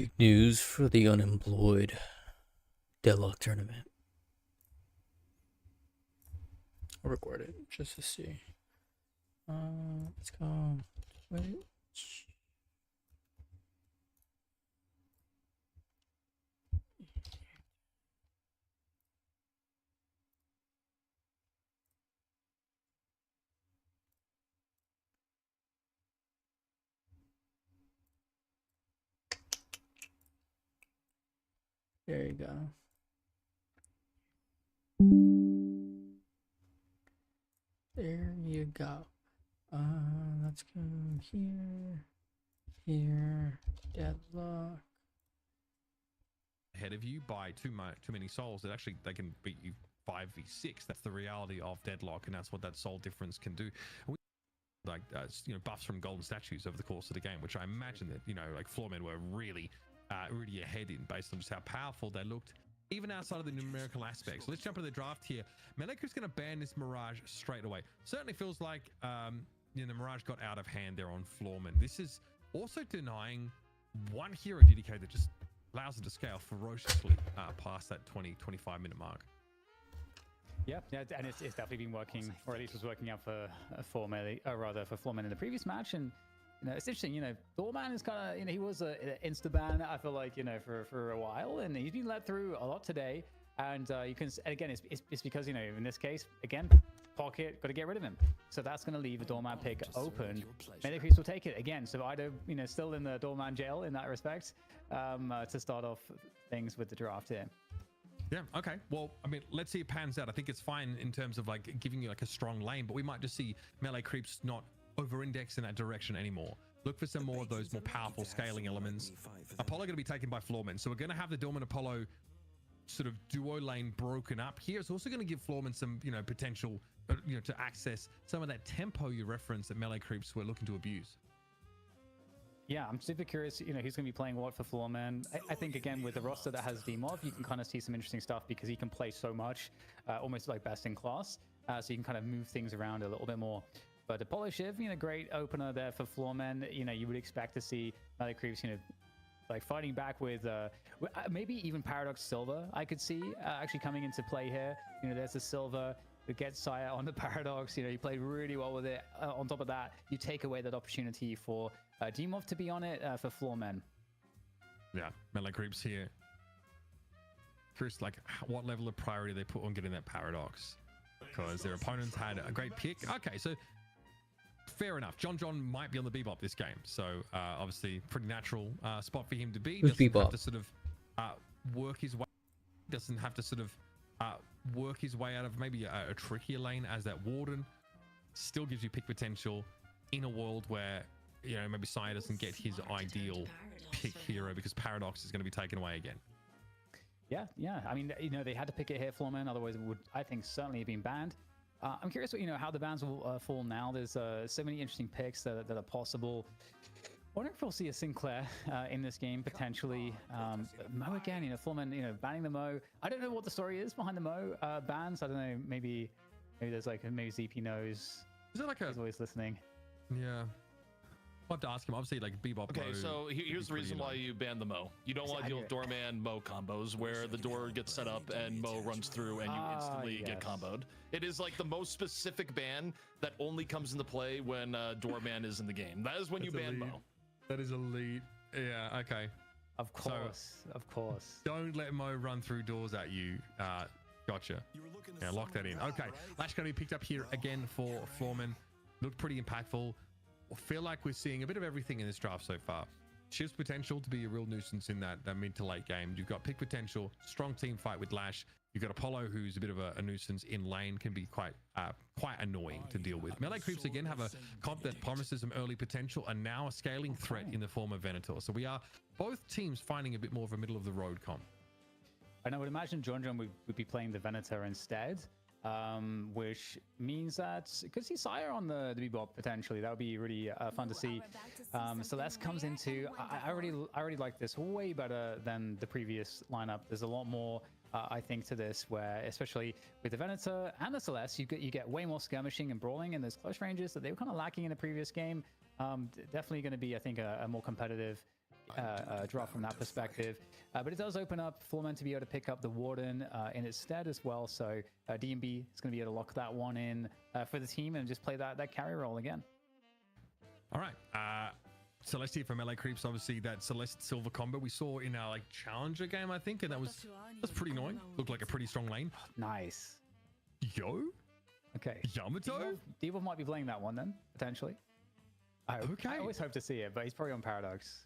Big news for the unemployed. Deadlock tournament. I'll record it just to see. Let's go. Wait. There you go. There you go. Let's go here, Deadlock. Ahead of you by too many souls. That actually they can beat you 5v6. That's the reality of Deadlock, and that's what that soul difference can do. Like buffs from golden statues over the course of the game, which I imagine that like Floormen were really ahead in based on just how powerful they looked, even outside of the numerical aspects. So let's jump into the draft here. Melee Creep's going to ban this Mirage straight away. Certainly feels like the Mirage got out of hand there on Floormen. This is also denying one hero DDK that just allows it to scale ferociously past that 20-25 minute mark. Yeah, and it's definitely been working, or at least was working out for Floormen in the previous match. And it's interesting. Doorman is kind of he was an insta ban. I feel like for a while, and he's been let through a lot today. And you can again, it's because in this case again, Pocket got to get rid of him, so that's going to leave the Doorman pick open. Melee Creeps will take it again, so either still in the Doorman jail in that respect to start off things with the draft here. Yeah, okay. Well, I mean, let's see it pans out. I think it's fine in terms of like giving you like a strong lane, but we might just see Melee Creeps not over-index in that direction anymore. Look for some more of those more powerful scaling elements. Apollo going to be taken by Floormen, so we're going to have the Dorman Apollo sort of duo lane broken up here. It's also going to give Floormen some potential to access some of that tempo you referenced that Melee Creeps were looking to abuse. Yeah, I'm super curious, who's going to be playing what for Floormen. I think, again, with the roster that has Demov, you can kind of see some interesting stuff because he can play so much, almost like best in class. So you can kind of move things around a little bit more. But Apollo Shiv, great opener there for Floormen. You would expect to see Melee Creeps, like fighting back with maybe even Paradox Silver, I could see actually coming into play here. There's the Silver that gets Sire on the Paradox. He played really well with it. On top of that, you take away that opportunity for Demov to be on it for Floormen. Yeah, Melee Creeps here. Curious, like, what level of priority they put on getting that Paradox, because their opponents had a great pick. Okay, so fair enough. John might be on the Bebop this game, so obviously pretty natural spot for him to be. Who's Doesn't Bebop? have to sort of work his way. Doesn't have to sort of work his way out of maybe a trickier lane as that Warden. Still gives you pick potential in a world where maybe Sire doesn't get his ideal pick hero because Paradox is going to be taken away again. Yeah. I mean, they had to pick it here, Floormen. Otherwise, it would, I think, certainly have been banned. I'm curious, how the bans will fall now. There's so many interesting picks that are possible. I wonder if we'll see a Sinclair in this game potentially. Mo again, Floormen, banning the Mo. I don't know what the story is behind the Mo bans. I don't know. Maybe there's maybe ZP knows. Is there like he's always listening? Yeah. I'll have to ask him. Obviously, like Bebop. Okay, so here's the reason why you banned the Mo. You don't want to deal with Doorman Mo combos where the door gets set up and Mo runs through and you instantly get comboed. It is like the most specific ban that only comes into play when Doorman is in the game. That is when you ban Mo. That is elite. Yeah, okay. Of course, of course. Don't let Mo run through doors at you. Gotcha. Yeah, lock that in. Okay, Lash going to be picked up here again for Floormen. Looked pretty impactful. I feel like we're seeing a bit of everything in this draft so far. Shiv's potential to be a real nuisance in that mid to late game. You've got pick potential, strong team fight with Lash. You've got Apollo, who's a bit of a nuisance in lane, can be quite annoying to deal with. Melee Creeps again have a comp that promises some early potential and now a scaling threat in the form of Venator. So we are both teams finding a bit more of a middle of the road comp. And I would imagine John would be playing the Venator instead. Which means that could see Sire on the Bebop potentially. That would be really fun to see. Celeste comes into. I already like this way better than the previous lineup. There's a lot more I think to this, where especially with the Venator and the Celeste, you get way more skirmishing and brawling in those close ranges that they were kind of lacking in the previous game. Definitely going to be, I think, a more competitive drop from that perspective. But it does open up Floorman to be able to pick up the Warden in its stead as well. So DMB is going to be able to lock that one in for the team and just play that carry role again. All right. Celestia from LA Creeps, obviously that Celeste Silver combo we saw in our like challenger game, I think, and that was pretty annoying. Looked like a pretty strong lane. Nice. Yo. Okay. Yamato? Devo might be playing that one then, potentially. I always hope to see it, but he's probably on Paradox.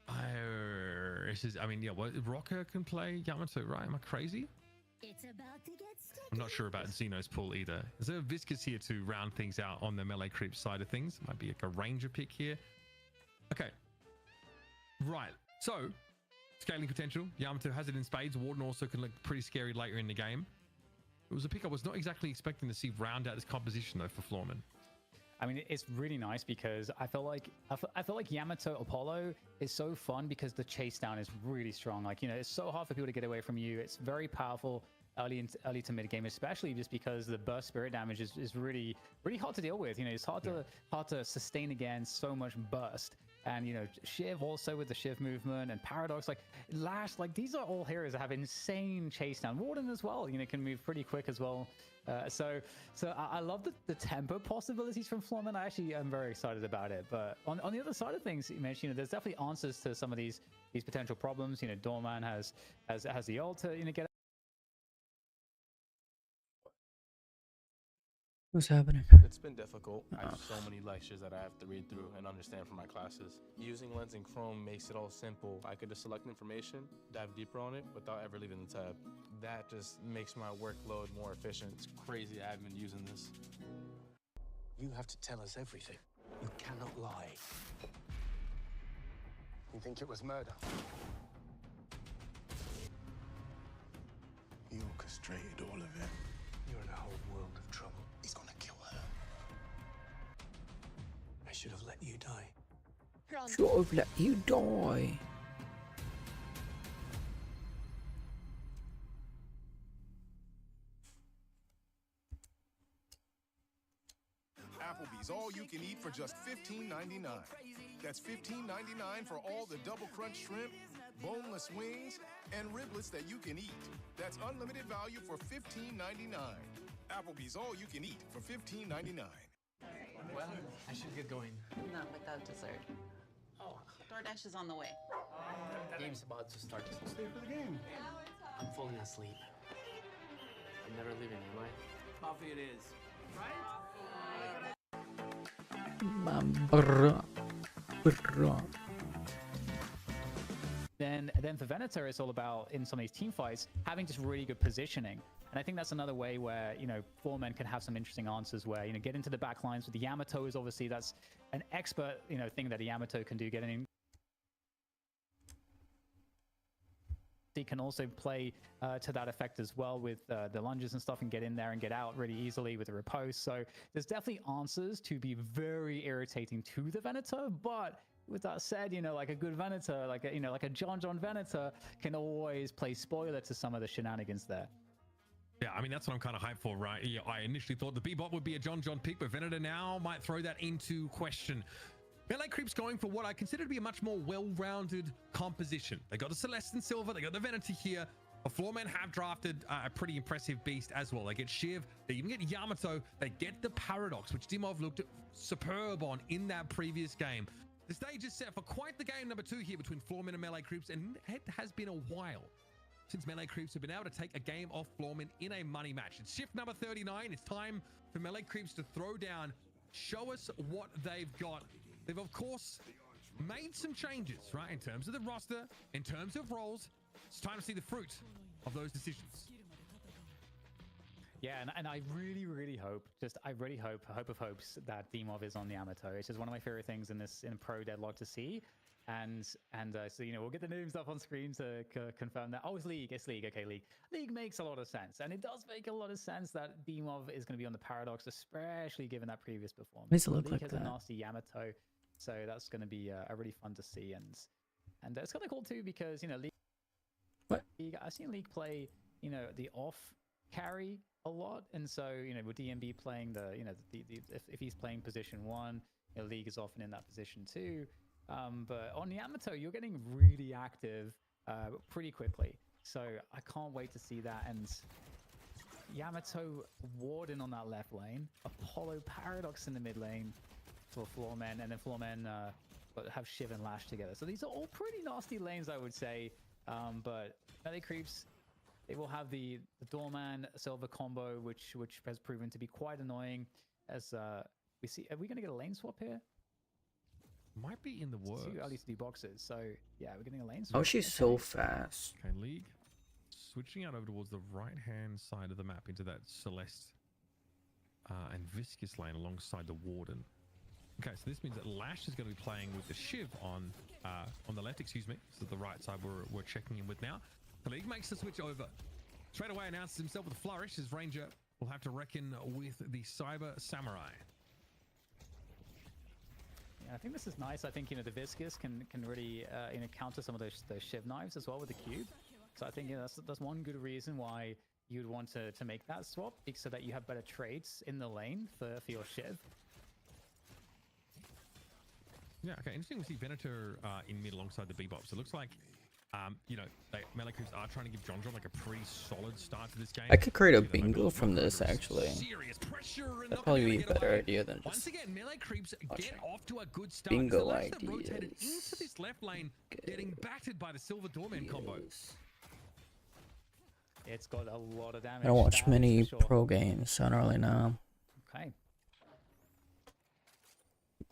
I mean, yeah, what Rocker can play Yamato, right? Am I crazy? It's about to get sticky. I'm not sure about Xeno's pull either. Is there a Viscous here to round things out on the melee creep side of things? Might be like a ranger pick here. Okay. Right. So, scaling potential. Yamato has it in spades. Warden also can look pretty scary later in the game. It was a pick I was not exactly expecting to see round out this composition though for Floorman. I mean, it's really nice because I feel like Yamato Apollo is so fun because the chase down is really strong. Like, you know, it's so hard for people to get away from you. It's very powerful early to mid game, especially just because the burst spirit damage is really hard to deal with. You know, it's hard to sustain against so much burst. And, you know, Shiv also with the Shiv movement and Paradox, like Lash, like these are all heroes that have insane chase down. Warden as well, you know, can move pretty quick as well. So I love the tempo possibilities from Floorman. I actually am very excited about it. But on the other side of things, you mentioned, you know, there's definitely answers to some of these potential problems. You know, Doorman has the ult to, you know, get. What's happening? It's been difficult. I have so many lectures that I have to read through and understand for my classes. Using Lens and Chrome makes it all simple. I could just select information, dive deeper on it without ever leaving the tab. That just makes my workload more efficient. It's crazy I haven't been using this. You have to tell us everything. You cannot lie. You think it was murder? He orchestrated all of it. You're in a whole world of trouble. He's gonna kill her. I should have let you die. Should have let you die. Applebee's all you can eat for just $15.99. That's $15.99 for all the double crunch shrimp, boneless wings, and riblets that you can eat. That's unlimited value for $15.99. Applebee's all you can eat for $15.99. Well, I should get going. Not without dessert. Oh, DoorDash is on the way. Game's about to start. So stay for the game. I'm falling asleep. I'm never leaving, am I? Coffee it is. Then for Venator, it's all about, in some of these team fights, having just really good positioning. And I think that's another way where, you know, Floorman can have some interesting answers where, you know, get into the back lines with the Yamato is obviously, that's an expert, you know, thing that a Yamato can do, getting in. He can also play to that effect as well with the lunges and stuff and get in there and get out really easily with the riposte. So there's definitely answers to be very irritating to the Venator, but with that said, you know, like a good Venator, like a, you know, like a John Venator can always play spoiler to some of the shenanigans there. Yeah, I mean, that's what I'm kind of hyped for, right? Yeah, I initially thought the B-Bot would be a John pick, but Venator now might throw that into question. Melee Creep's going for what I consider to be a much more well-rounded composition. They got the Celeste and Silver, they got the Venator here. The Floormen have drafted a pretty impressive beast as well. They get Shiv, they even get Yamato, they get the Paradox, which Dimov looked superb on in that previous game. The stage is set for quite the game number 2 here between Floormen and Melee Creeps, and it has been a while since Melee Creeps have been able to take a game off Floormen in a money match. It's shift number 39. It's time for Melee Creeps to throw down, show us what they've got. They've, of course, made some changes, right? In terms of the roster, in terms of roles. It's time to see the fruit of those decisions. Yeah, and I really hope, hope of hopes that Dimov is on the Yamato. It's just one of my favorite things in pro Deadlock to see. And so, you know, we'll get the names up on screen to confirm that. Oh, it's League. Okay, League. League makes a lot of sense. And it does make a lot of sense that Dimov is going to be on the Paradox, especially given that previous performance. Makes it look League like has that. a nasty Yamato. So that's going to be a really fun to see. And it's kind of cool too because, you know, League, I've seen League play, you know, the off carry a lot. And so, you know, with DMB playing if he's playing position 1, you know, League is often in that position too. But on Yamato, you're getting really active pretty quickly. So I can't wait to see that. And Yamato Warden on that left lane, Apollo Paradox in the mid lane for Floormen, and then Floormen have Shiv and Lash together. So these are all pretty nasty lanes, I would say. But Melee Creeps, they will have the Doorman Silver combo, which has proven to be quite annoying. As we see, are we going to get a lane swap here? Might be in the works. It's too early to do boxes, so yeah, we're getting a lane swap. Oh, she's so fast. Okay, League switching out over towards the right-hand side of the map into that Celeste and Viscous lane alongside the Warden. Okay, so this means that Lash is going to be playing with the Shiv on the left, excuse me. So the right side we're checking in with now. The League makes the switch over. Straight away announces himself with a flourish. His Ranger will have to reckon with the Cyber Samurai. Yeah, I think this is nice. I think, you know, the Viscous can really counter some of those Shiv knives as well with the cube. So I think, you know, that's one good reason why you'd want to make that swap, so that you have better trades in the lane for your Shiv. Yeah, okay. Interesting we see Venator in mid alongside the Bebop. So it looks like, you know, Melee Creeps are trying to give John like a pretty solid start to this game. I could create a bingo from this, actually. That'd probably be a better idea than Once just again, Melee Creeps get off to a good start. bingo Rotated ideas. into this left lane, getting battered by the Silver Doorman combo. It's got a lot of damage. I don't watch many for sure. pro games, so I don't really know. Okay.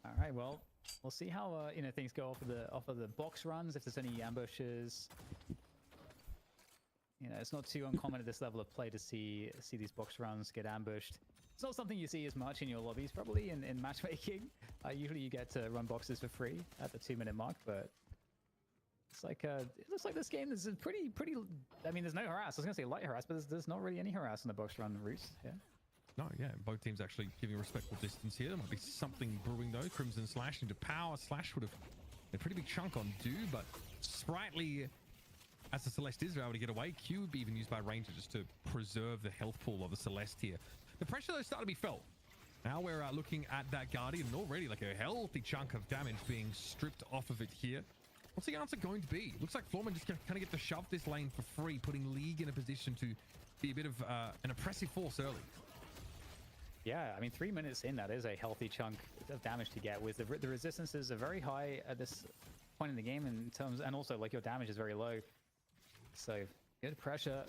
All right. Well, we'll see how you know, things go off of the box runs. If there's any ambushes, you know, it's not too uncommon at this level of play to see these box runs get ambushed. It's not something you see as much in your lobbies, probably in matchmaking. Usually you get to run boxes for free at the 2-minute mark, but it's like it looks like this game is pretty. I mean, there's no harass. I was gonna say light harass, but there's not really any harass in the box run routes. Yeah. No, yeah, both teams actually giving a respectful distance here. There might be something brewing though. Crimson Slash into power. Slash would have a pretty big chunk on Do, but Sprightly, as the Celeste is able to get away. Q would be even used by Ranger just to preserve the health pool of the Celeste here. The pressure though started to be felt. Now we're looking at that Guardian, and already like a healthy chunk of damage being stripped off of it here. What's the answer going to be? Looks like Floorman just kind of get to shove this lane for free, putting League in a position to be a bit of an oppressive force early. Yeah, I mean, 3 minutes in, that is a healthy chunk of damage to get. With the resistances are very high at this point in the game in terms, and also like your damage is very low. So good pressure.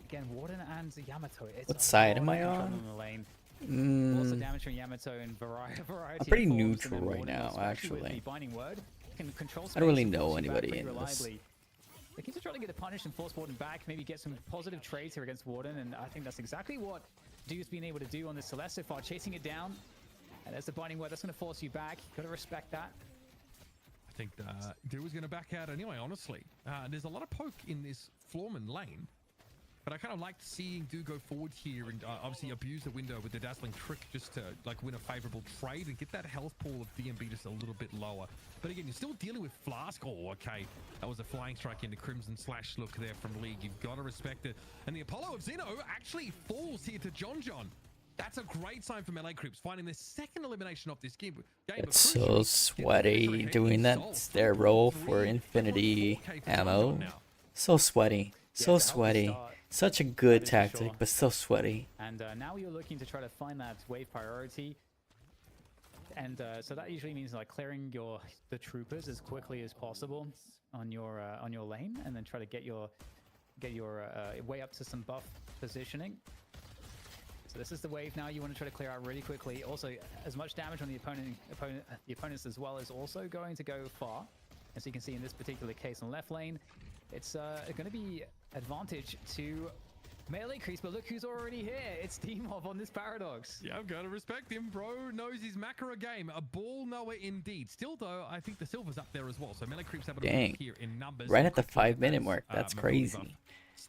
Again, Warden and Yamato. It's What side am I on? In the lane. Lots of damage from Yamato and variety. I'm pretty of forms, neutral and then right Warden, now, especially with actually. the Binding Word, can control I don't really space and know force you back anybody pretty in this. reliably. They keep trying to get a punish and force Warden back, maybe get some positive trades here against Warden, and I think that's exactly what Dude's been able to do on this Celeste so far, chasing it down. And there's the Binding Word, that's going to force you back. Got to respect that. I think Dude was going to back out anyway, honestly. There's a lot of poke in this Floorman lane, but I kind of like seeing Dude go forward here and obviously abuse the window with the Dazzling Trick just to like win a favorable trade and get that health pool of DMB just a little bit lower. But again, you're still dealing with Flask. Oh, okay. That was a flying strike into Crimson Slash look there from League. You've got to respect it. And the Apollo of Zeno actually falls here to John. That's a great sign for Melee Creeps, finding their second elimination of this game. It's so sweaty doing that their roll for infinity ammo. So sweaty. So sweaty. Such a good tactic, but so sweaty. And now you're looking to try to find that wave priority. And so that usually means like clearing the troopers as quickly as possible on your lane, and then try to get your way up to some buff positioning. So this is the wave now you want to try to clear out really quickly. Also, as much damage on the opponents as well is also going to go far. As you can see in this particular case on left lane, it's going to be advantage to Melee Creeps, but look who's already here. It's Demov on this Paradox. Yeah, I've got to respect him, bro. Knows his macro game. A ball knower indeed. Still, though, I think the Silver's up there as well. So Melee Creeps able to move here in numbers. Right at the 5-minute mark. That's crazy.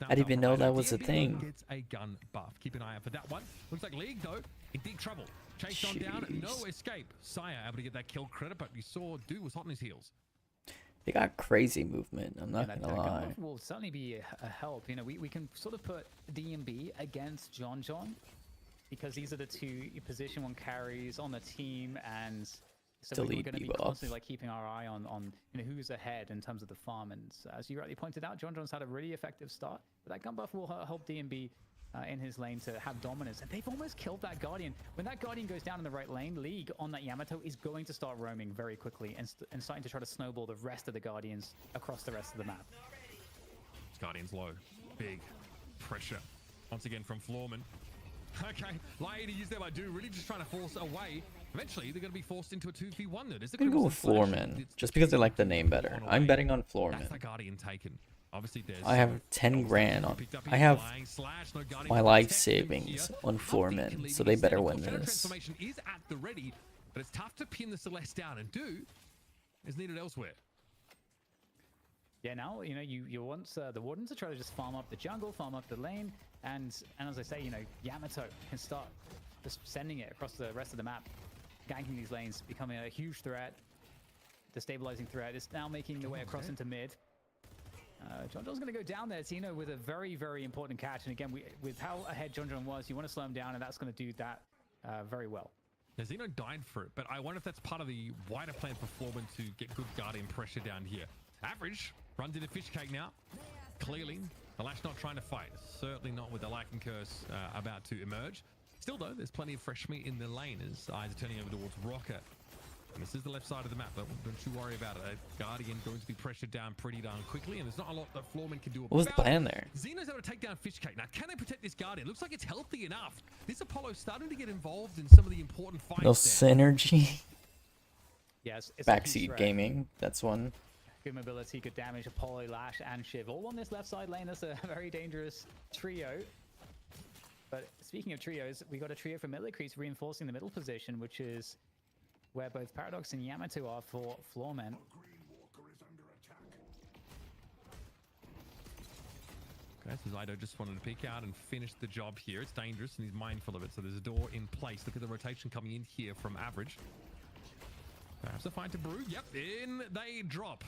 I didn't even know that was a thing. Gets a gun buff. Keep an eye out for that one. Looks like League, though, in deep trouble. Chased on down, no escape. Saya able to get that kill credit, but you saw Dude was hot on his heels. They got crazy movement, I'm not that gonna lie. will certainly be a help. You know, we can sort of put DMB against John, because these are the two position 1 carries on the team, and So we're delete going to be debuff. constantly like keeping our eye on who's ahead in terms of the farm. And as you rightly pointed out, John John's had a really effective start. But that gun buff will help DMB in his lane to have dominance. And they've almost killed that Guardian. When that Guardian goes down in the right lane, League on that Yamato is going to start roaming very quickly and starting to try to snowball the rest of the Guardians across the rest of the map. Guardian's low. Big pressure. Once again from Florman. Okay, light to use their do, really just trying to force away. Eventually, they're going to be forced into a 2v1 though. I'm gonna go with Floorman, just because I like the name better. I'm betting on That's Floorman. the Guardian taken. Obviously, there's I have 10 grand on. I have my life savings on Floorman, so they better win this. Transformation is at the ready, but it's tough to pin the Celeste down and do is needed elsewhere. Yeah, now, you know, you want the Warden to try to just farm up the jungle, farm up the lane, and as I say, you know, Yamato can start just sending it across the rest of the map, ganking these lanes, becoming a huge threat, destabilizing threat. It's now making the way across into mid. John John's going to go down there, Tino, with a very, very important catch. And again, with how ahead John John was, you want to slow him down, and that's going to do that very well. Yeah, Xeno died for it, but I wonder if that's part of the wider plan for Foreman to get good Guardian pressure down here. Average runs into fish cake now. Clearly, the Lash not trying to fight. Certainly not with the Lycan Curse about to emerge. Still, though, there's plenty of fresh meat in the lane as eyes are turning over towards Rocker. And this is the left side of the map, but don't you worry about it. Guardian going to be pressured down pretty darn quickly, and there's not a lot that Floorman can do about it. What was the plan there? Xeno's able to take down Fishcake. Now, can they protect this Guardian? Looks like it's healthy enough. This Apollo's starting to get involved in some of the important fights. No synergy. Yes, it's a key Backseat threat. gaming. That's one. Good mobility, good damage, Apollo, Lash, and Shiv. All on this left side lane. That's a very dangerous trio. But speaking of trios, we got a trio from Middle Crease reinforcing the middle position, which is where both Paradox and Yamato are for Floorman. Okay, so Zydo just wanted to peek out and finish the job here. It's dangerous and he's mindful of it, so there's a door in place. Look at the rotation coming in here from Average. Perhaps a find to Brew. Yep, in they drop.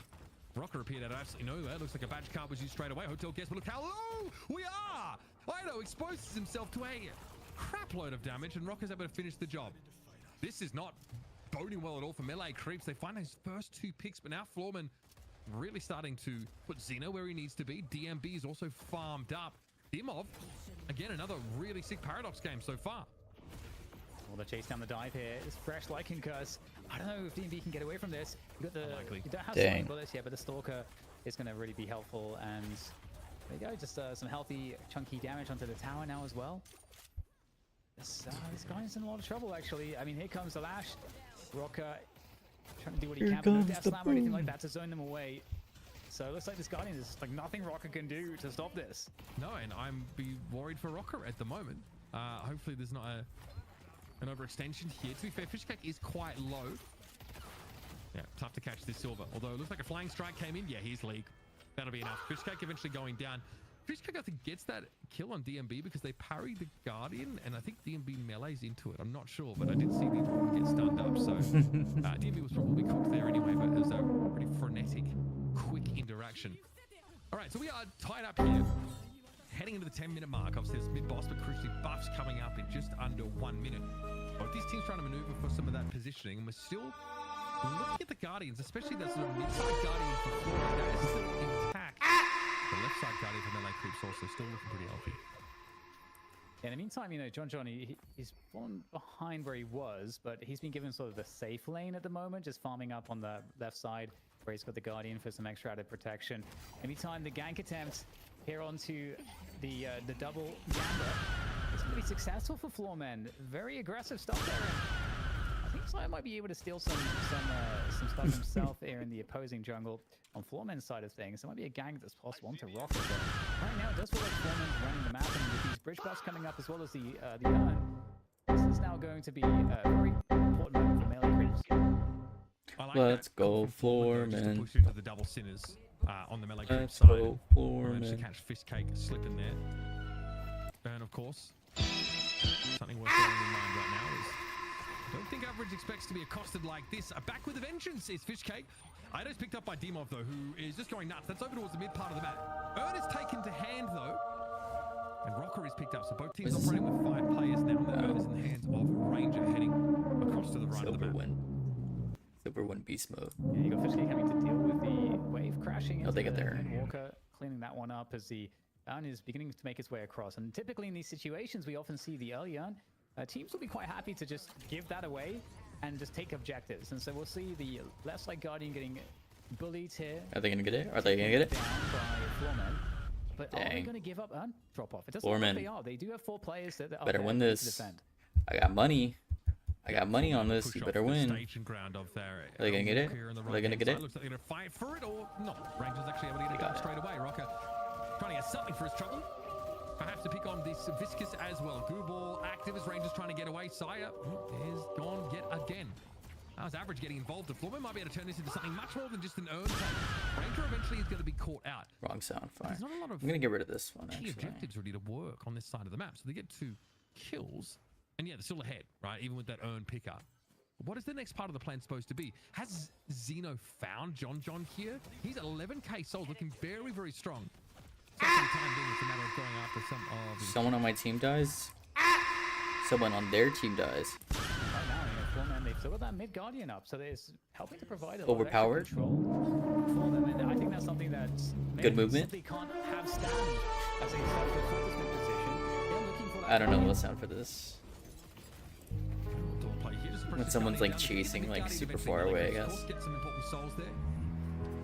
Rocker appeared out of absolutely nowhere. Looks like a badge card was used straight away. Hotel guest, but look how low we are! Ido exposes himself to a crap load of damage, and Rocker's able to finish the job. This is not boding well at all for Melee Creeps. They find those first two picks, but now Floorman really starting to put Xeno where he needs to be. DMB is also farmed up. Dimov, again, another really sick Paradox game so far. Well, the chase down the dive here is fresh Lycan Curse. I don't know if DMB can get away from this. You got the Unlikely. you don't have Dang. so many bullets yet, but the Stalker is going to really be helpful. And there you go, just some healthy, chunky damage onto the tower now as well. This guy's in a lot of trouble, actually. I mean, here comes the Lash. Rocker trying to do what he Here can, but no comes Death the Slam or anything like boom. that to zone them away. So it looks like this Guardian is like nothing Rocker can do to stop this. No, and I'm be worried for Rocker at the moment. Hopefully there's not an overextension here. To be fair, Fishcake is quite low. Yeah, tough to catch this Silver. Although it looks like a flying strike came in. Yeah, here's League. That'll be enough. Fishcake eventually going down. Fishcake, I think, gets that kill on DMB because they parry the Guardian, and I think DMB melees into it. I'm not sure, but I did see the Warden get stunned up, so DMB was probably cooked there anyway, but it was a pretty frenetic, quick interaction. All right, so we are tied up here, heading into the 10-minute mark. Obviously, this mid-boss, but crucially, buffs coming up in just under 1 minute. Both these teams trying to maneuver for some of that positioning, and we're still looking at the Guardians, especially that sort of mid-side Guardian for Florida. That is still intact. The left side Guardian for Melee Creeps also still looking pretty healthy. In the meantime, you know, John, he's fallen behind where he was, but he's been given sort of the safe lane at the moment, just farming up on the left side where he's got the Guardian for some extra added protection. In the meantime, the gank attempt here onto the double Gamba is going to be successful for Floorman. Very aggressive stuff there. I think Sire might be able to steal some stuff himself here in the opposing jungle on Floorman's side of things. There might be a gang that's possible onto Rocket, but right now it does feel like Floorman's running the map, and with these bridge buffs coming up as well as the urn, this is now going to be a very important moment for Melee Creeps. I like Let's that. go, From forward, though, just to Floorman. push into the double sinners on the Melee Creeps Let's side. go, Managed to Floorman. catch Fishcake slipping there. Burn, of course. Something worth bearing in mind right now is I don't think Average expects to be accosted like this. Back with a vengeance is Fishcake. Ido's picked up by Dimov, though, who is just going nuts. That's over towards the mid part of the map. Ern is taken to hand, though. And Rocker is picked up. So both teams operating with 5 players now. And the Ern is in the hands of Ranger heading across to the right of the Silver map. win. Super 1 beast mode. Yeah, you got Fishcake having to deal with the wave crashing into they get the there. Walker, cleaning that one up as the urn is beginning to make its way across. And typically in these situations, we often see the early urn. Teams will be quite happy to just give that away and just take objectives. And so we'll see the Left Side Guardian getting bullied here. Are they gonna get it? Are they gonna get it? Down by Floorman. But are they Dang. going to give up urn drop off? It doesn't look like they are. They do have 4 players that are Better there win to this. defend. I got money. I got money on this. Push You off better the win. staging ground of their Are they gonna get it? Walker on the Are they gonna right-hand get side. it? Looks like they're gonna fight for it or not. Rangers actually able to get it got done it. straight away. Rocker trying to get something for his trouble. Perhaps to pick on this Viscous as well. Blue ball active as Rangers trying to get away. Sire is gone yet again. How's Average getting involved? The Floorman might be able to turn this into something much more than just an urn take. Ranger eventually is going to be caught out. Wrong sound. Fire. There's not a lot of I'm gonna get rid of this one. key Actually, objectives ready to work on this side of the map. So they get 2 kills. And yeah, they're still ahead, right? Even with that urn pickup. What is the next part of the plan supposed to be? Has Xeno found John here? He's at 11k sold, looking very, very strong. So for the time being, it's a matter of going after some of his someone on my team dies. Someone on their team dies. Right now, Floorman, they've still got that mid Guardian up, so it's helping to provide a lot of extra Overpowered. control for them. And I think that's something that Good movement. simply can't have stand as a self-defensive position. They're looking for that I don't know Guardian. the sound for this. door play here. Just When pressure someone's, coming like, down. chasing, The like, Guardian super eventually far gonna away, I get guess. Get some important souls there.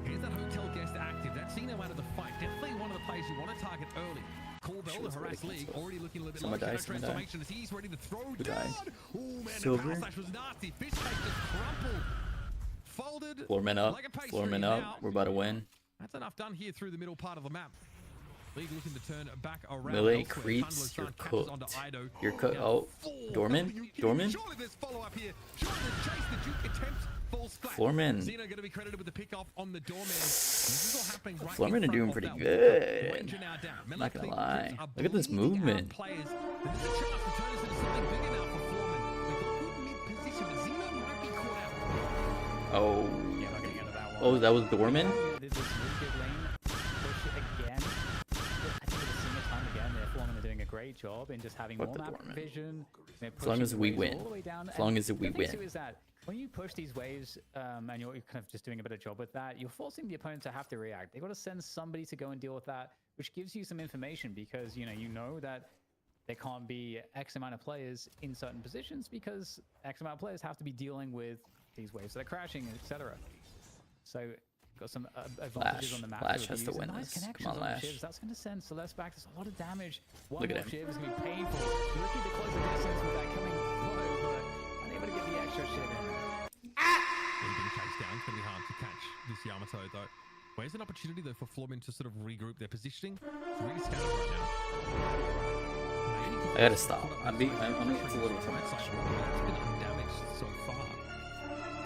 Here's that hotel guest active. That's Xeno out of the fight. Definitely one of the players you want to target early. Corbell, the harass league, already looking a little bit Someone low. died, Shadow someone died. transformation as he's ready to throw Who down. died? Oh man, Silver. the power slash was nasty. Fishcake just crumpled. Folded. Floorman up. Like a pastry Floorman now. up. We're about to win. That's enough done here through the middle part of the map. League looking to turn back around. Melee elsewhere. creeps, Thunderous you're Sun catches onto cooked. Ido. You're cooked. Now Oh, 4. Dorman? Are you kidding? Dorman? Surely there's follow-up here. Surely there's chase. The Duke attempt falls flat. Floorman. Xeno going to be credited with the pick-off on the Doorman. This is all happening right Floorman in are front doing of pretty that good. Ranger now down. I'm not Melee gonna Clean lie. Clips are Look at this bleeding out movement. players. There's a chance to turn this into something bigger now for Floorman. They've got good mid-position, but Xeno might be caught out. Oh. Yeah, not getting out of that one. Oh, that was Dorman? Yeah, this really good lane push again. I think we're seeing it time again. Floorman are doing a great job in just having Fuck more the map Dorman. vision. They're As long pushing as the we waves win. all the way down. As long as we the thing too win. is that when you push these waves and you're kind of just doing a better job with that, you're forcing the opponent to have to react. They've got to send somebody to go and deal with that, which gives you some information because you know that there can't be X amount of players in certain positions because X amount of players have to be dealing with these waves that are crashing, etc. So got some advantages Lash. on the map. Lash to has to abuse. win Nice this. Come connections on, the Lash. shivs. That's going to send Celeste back. There's a lot of damage. One Look at more him. shiv is going to be painful. You're looking to close the distance with that coming blow, but unable to get the extra shiv in. Being chased down. It's going to be hard to catch this Yamato, though. Where's an opportunity, though, for Floorman to sort of regroup their positioning? It's really scattered right now. I gotta stop. I'm it's a little too much. It's been undamaged so far.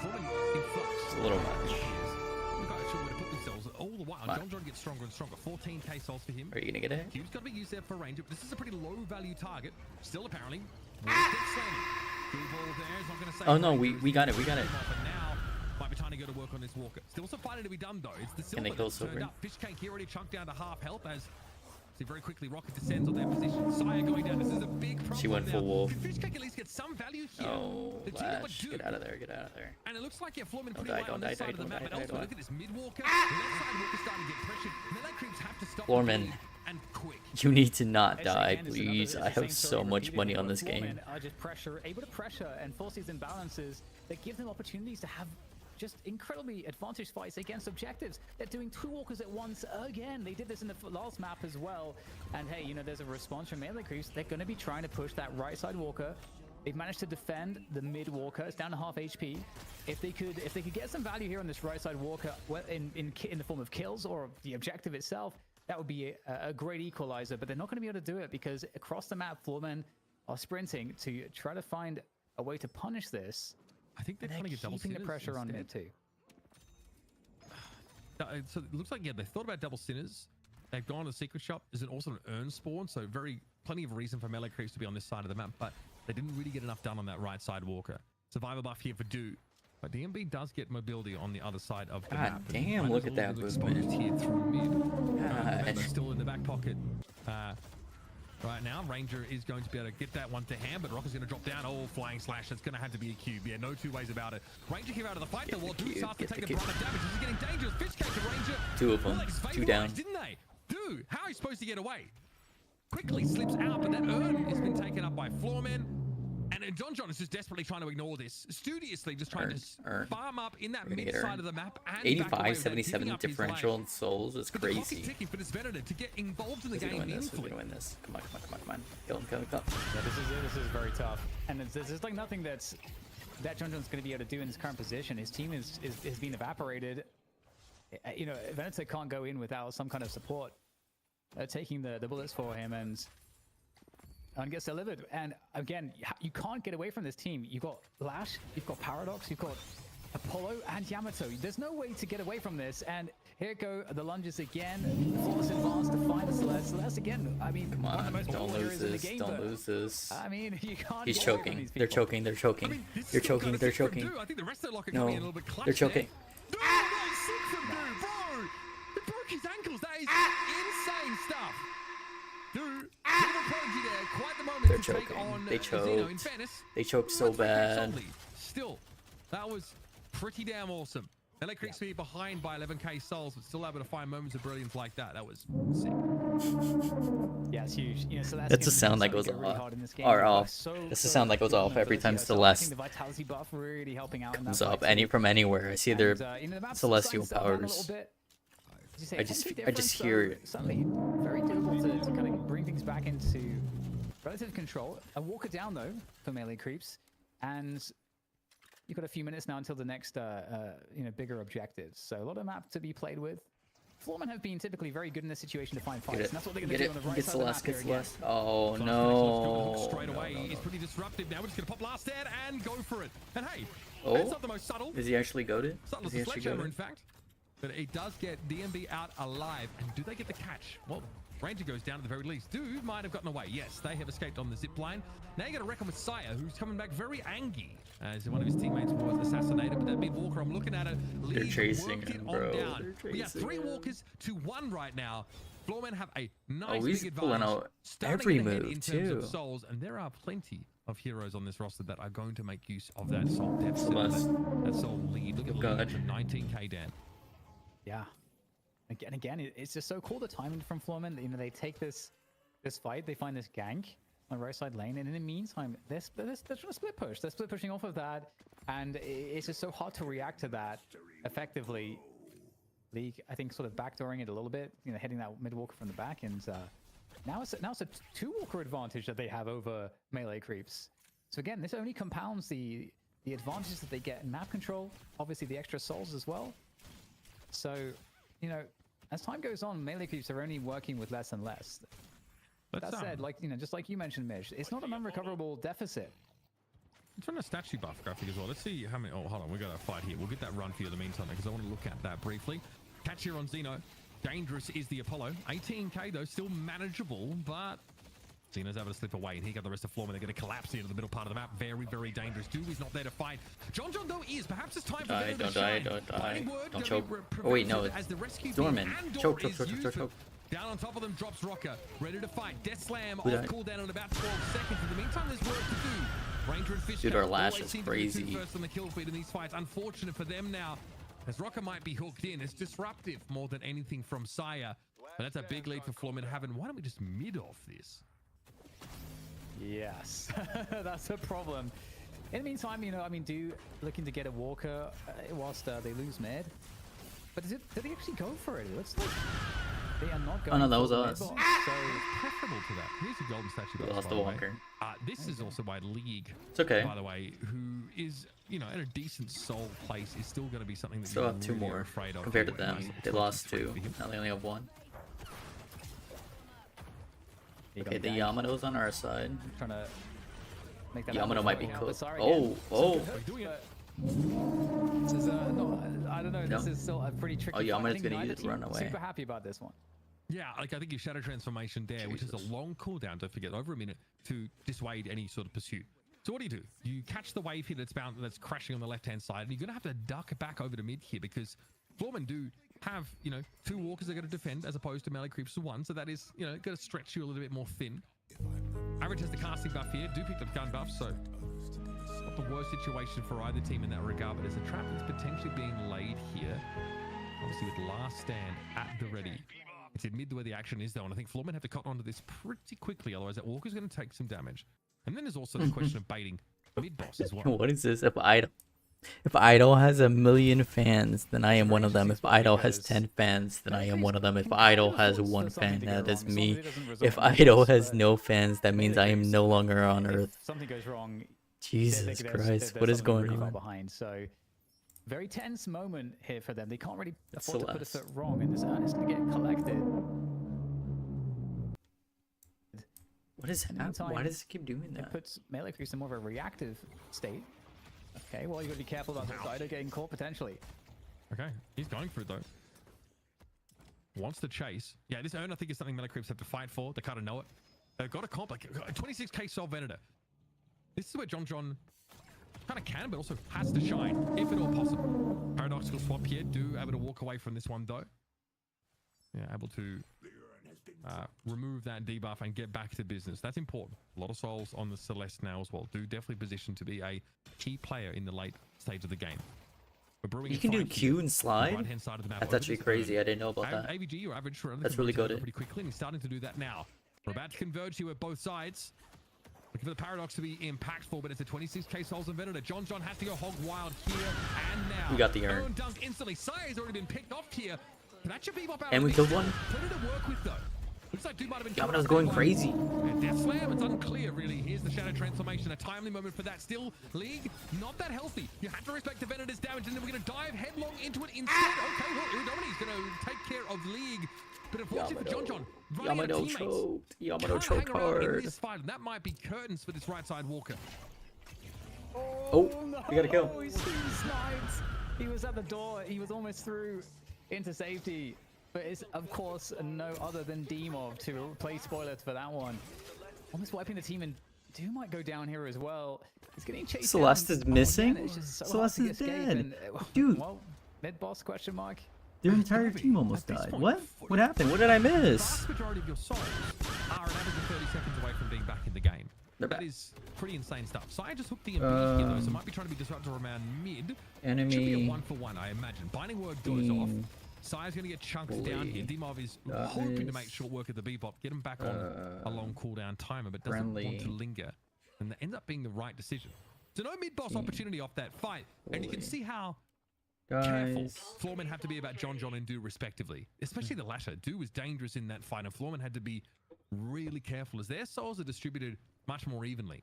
Floorman in flux. It's a little much. Look, I'm sure where to put themselves all the while. Fine. John gets stronger and stronger. 14k souls for him. Are you gonna get it? Cube's got to be used there for range. This is a pretty low value target. Still, apparently. Blue ball there is not going to save Oh no, Rangers. we got it. We got it. But now might be time to go to work on this Walker. Still some fighting to be done though. It's the Can they Silver kill that's turned Silver? up. Fishcake here already chunked down to half health as see very quickly Rocket descends on their position. Sire going down. This is a big problem. She went now. full wolf. Can Fishcake at least get some value here? Oh, The team number Lash. 2. Get out of there. Get out of there. And it looks like Floorman pretty die, light on don't this die, side of the don't map, die, but don't elsewhere, die. look at this mid Walker. The left side Walker's starting to get pressured. Melee creeps have to stop the Floorman. bleed, and quick. You need to not It's die, again, it's another- please. it's I the same have so story much repeatedly, money on but this game. Floormen are just able to pressure and force these imbalances that give them opportunities to have just incredibly advantage fights against objectives. They're doing 2 walkers at once again. They did this in the last map as well. And hey, there's a response from melee creeps. They're going to be trying to push that right side walker. They've managed to defend the mid walker. It's down to half HP. If they could get some value here on this right side walker in the form of kills or the objective itself, that would be a great equalizer. But they're not going to be able to do it because across the map, Floormen are sprinting to try to find a way to punish this. I think they're And trying to get double keeping the sinners pressure on instead. mid too. So it looks like, yeah, they thought about double sinners. They've gone to the secret shop. There's also an urn spawn, so plenty of reason for melee creeps to be on this side of the map, but they didn't really get enough done on that right side walker. Survivor buff here for Do. But DMB does get mobility on the other side of the God map. damn, And look Rhinos at a that little bit movement. exposed here through mid. Gosh. Remember, still in the back pocket. right now. Ranger is going to be able to get that one to hand, but Rocker's going to drop down. Oh, flying slash. That's going to have to be a cube. Yeah, no two ways about it. Ranger came out of the fight. Though, while Dude starts to take a brunt of damage. This is getting dangerous. Fish cake to Ranger. Two of them. Two down. Didn't they? Dude, how are you supposed to get away? Quickly slips out, but that urn has been taken up by Floorman. And Don John is just desperately trying to ignore this. Studiously just trying to farm up in that mid side of the map. And 85, 77 differential in souls is crazy. Ticking, but it's better to get involved in the game. Who's gonna win this? Come on, come on, come on, come on. Kill him, kill him, kill him. Yeah, this is very tough. And there's like nothing that John John's going to be able to do in his current position. His team has been evaporated. You know, Veneta can't go in without some kind of support. Taking the bullets for him and gets delivered. And again, you can't get away from this team. You've got Lash, you've got Paradox, you've got Apollo and Yamato. There's no way to get away from this. And here go the lunges again. Flawless advance to find the Celeste. Celeste again, I mean, come on, don't lose this, game, don't lose this. I mean, you can't. He's choking. They're choking. They're choking. I mean, they're choking. They're choking. I think the rest of the locker no, coming in a little bit clutch. They're choking. Dude, that's sick from Dude, bro. It broke his ankles. That is insane stuff. Dude, there. Quite the moment they're to choking. Take on, they choked. Zeno. In fairness, they choked so bad. Still, that was pretty damn awesome. LA Creeks be behind by 11k souls, but still able to find moments of brilliance like that. That was sick. Yeah, it's huge. You know, so that's a sound that goes off. Or off. That's a sound that goes off every time Celeste the vitality buff really helping out comes up. From anywhere. I see their celestial powers. I just hear it. Suddenly, very difficult to kind of bring things back into relative control. A walker down though for melee creeps, and you've got a few minutes now until the next bigger objectives. So a lot of map to be played with. Floormen have been typically very good in this situation to find fights, and that's what they're going to do on the right side of the map here again. Oh no! Straight away, he's pretty disruptive. Now we're just going to pop last dead and go for it. And hey, oh, it's not the most subtle. Is he actually goated? Subtle as a sledgehammer, in fact. But it does get DMB out alive. And do they get the catch? Well, Ranger goes down at the very least. Dude might have gotten away. Yes, they have escaped on the zip line. Now you got to reckon with Saya, who's coming back very angry as one of his teammates was assassinated. But that mid walker, I'm looking at it. They're chasing him, bro. We have 3 walkers to 1 right now. Floormen have a nice he's big pulling advantage. out every move in terms too. Of souls, and there are plenty of heroes on this roster that are going to make use of that soul deficit, that soul lead. Look at lead, 19k down. Yeah. Again, it's just so cool the timing from Floorman. You know, they take this fight, they find this gank on the right side lane, and in the meantime, they're trying to split push. They're split pushing off of that, and it's just so hard to react to that effectively. League, I think, sort of backdooring it a little bit, you know, hitting that mid walker from the back, and now it's a 2 walker advantage that they have over melee creeps. So again, this only compounds the advantages that they get in map control, obviously the extra souls as well. So, you know, as time goes on, melee creeps are only working with less and less. That said, like, you know, just like you mentioned, Mish, it's not an unrecoverable deficit. Let's run a statue buff graphic as well. Let's see how many. Oh, hold on, we got a fight here. We'll get that run for you in the meantime because I want to look at that briefly. Catch here on Xeno. Dangerous is the Apollo. 18k though, still manageable, but Xeno's able to slip away, and here got the rest of Floorman. They're going to collapse into the middle part of the map. Very, very dangerous. Dewey's not there to fight. John though is. Perhaps it's time for don't die. Don't choke. Oh wait, no, it's Dorman. Choke. Down on top of them drops Rocker, ready to fight. Death Slam off cooldown in about 12 seconds. In the meantime, there's work to do. Ranger and Fish. Dude, our Lash is crazy. First on the kill feed in these fights. Unfortunate for them now, as Rocker might be hooked in. It's disruptive more than anything from Saya. But that's a big lead for Floorman to have. And why don't we just mid off this? Yes, that's a problem. In the meantime, you know, I mean, looking to get a walker whilst they lose mid. But did they actually go for it? It looks like they are not going. Oh no, that was us. So preferable to that. Here's a golden statue. We lost the walker. This is also by League. It's okay. By the way, who is, you know, in a decent soul place is still going to be something that still you're have 2 really more afraid of. Compared to them, they lost 2. Now they only have 1. Okay, the Yamato's on our side. Trying to make that Yamato might be close. Oh. This is I don't know. No. This is still a pretty tricky. Oh, Yamato's gonna use it, run away. Super happy about this one. Yeah, like I think your shadow transformation there, which is a long cooldown, don't forget, over a minute to dissuade any sort of pursuit. So what do? You catch the wave here that's crashing on the left-hand side, and you're gonna have to duck back over to mid here because Floormen do have, you know, 2 walkers they're going to defend as opposed to melee creeps to 1, so that is, you know, going to stretch you a little bit more thin. Average has the casting buff here. Do pick up gun buff, so not the worst situation for either team in that regard, but there's a trap that's potentially being laid here. Obviously with last stand at the ready. It's in mid where the action is though, and I think Florman have to cotton onto this pretty quickly, otherwise that Walker's going to take some damage. And then there's also the question of baiting mid boss as well. What is this? If Idol has 1 million fans, then I am one of them. If Idol has 10 fans, then I am one of them. If Idol has 1 fan, that is me. If Idol has no fans, that means I am no longer on Earth. Something goes wrong. Jesus Christ, what is going on? Behind, so very tense moment here for them. They can't really afford to put a foot wrong, and this is going to get collected. What is happening? Why does it keep doing that? It puts Melee Creeps in more of a reactive state. Okay, well, you got to be careful about the Cider getting caught potentially. Okay, he's going for it though. Wants to chase. Yeah, this urn I think is something Melee Creeps have to fight for. They kind of know it. They've got a comp, like 26k Soul Venator. This is where John kind of can, but also has to shine, if at all possible. Paradoxical swap here. Do able to walk away from this one though. Yeah, able to remove that debuff and get back to business. That's important. A lot of souls on the Celeste now as well. Do definitely position to be a key player in the late stage of the game. You can do Q and slide? That's actually crazy. I didn't know about that. AVG, your average for that's really good. Pretty quickly, and he's starting to do that now. We're about to converge here with both sides. Looking for the Paradox to be impactful, but it's a 26k Souls and Venator. John has to go hog wild here and now. We got the urn. Dunk instantly. Saya's already been picked off here. That should be up out and we killed one. Put it to work with though. Looks like Dude might have been I was going crazy. Death Slam, it's unclear really. Here's the Shadow Transformation, a timely moment for that. Still, League, not that healthy. You have to respect the Venator's damage, and then we're going to dive headlong into it instead. Okay, well, Iridomini's going to take care of League. But unfortunately for John, Yamato choked. Yamato choked hard. In this fight, and that might be curtains for this right side Walker. Oh, we got to kill. He's sniped. He was at the door. He was almost through into safety. But it's, of course, no other than Demov to play spoilers for that one. Almost wiping the team, and Doom might go down here as well. He's getting chased. Celeste is missing? So Celeste is dead. And, dude. Well, mid-boss question mark. Their entire team almost died. What? What happened? What did I miss? The vast majority of your souls are an average of 30 seconds away from being back in the game. That is pretty insane stuff. Saya just hooked the ability here, though, so might be trying to be disruptive around mid. Enemy. Should be a 1-for-1, I imagine. Binding Word goes off. Saya's going to get chunked down here. Demov is hoping to make short work of the Bebop, get him back on a long cooldown timer, but doesn't want to linger. And that ends up being the right decision. So no mid-boss opportunity off that fight. And you can see how careful Florman have to be about John and Do respectively. Especially the latter. Do was dangerous in that fight, and Florman had to be really careful as their souls are distributed much more evenly.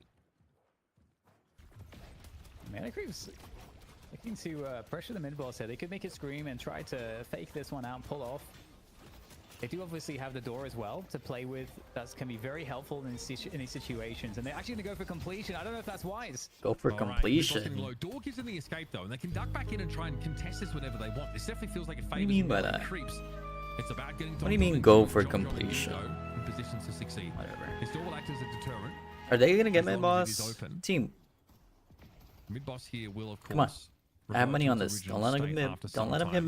Mana Creeps looking to pressure the mid-boss here. They could make it scream and try to fake this one out, pull off. They do obviously have the door as well to play with. That can be very helpful in these situations. And they're actually going to go for completion. I don't know if that's wise. Go for completion. Right, door gives them the escape though, and they can duck back in and try and contest this whenever they want. This definitely feels like it favors. What do you mean by that? Creeps. It's about getting. What do you mean go for completion? In positions to succeed. Whatever. This door will act as a deterrent. Are they going to get mid-boss? Team. Mid-boss here will of course. Come on. I have money on this. Don't let them get mid-boss. Don't let them get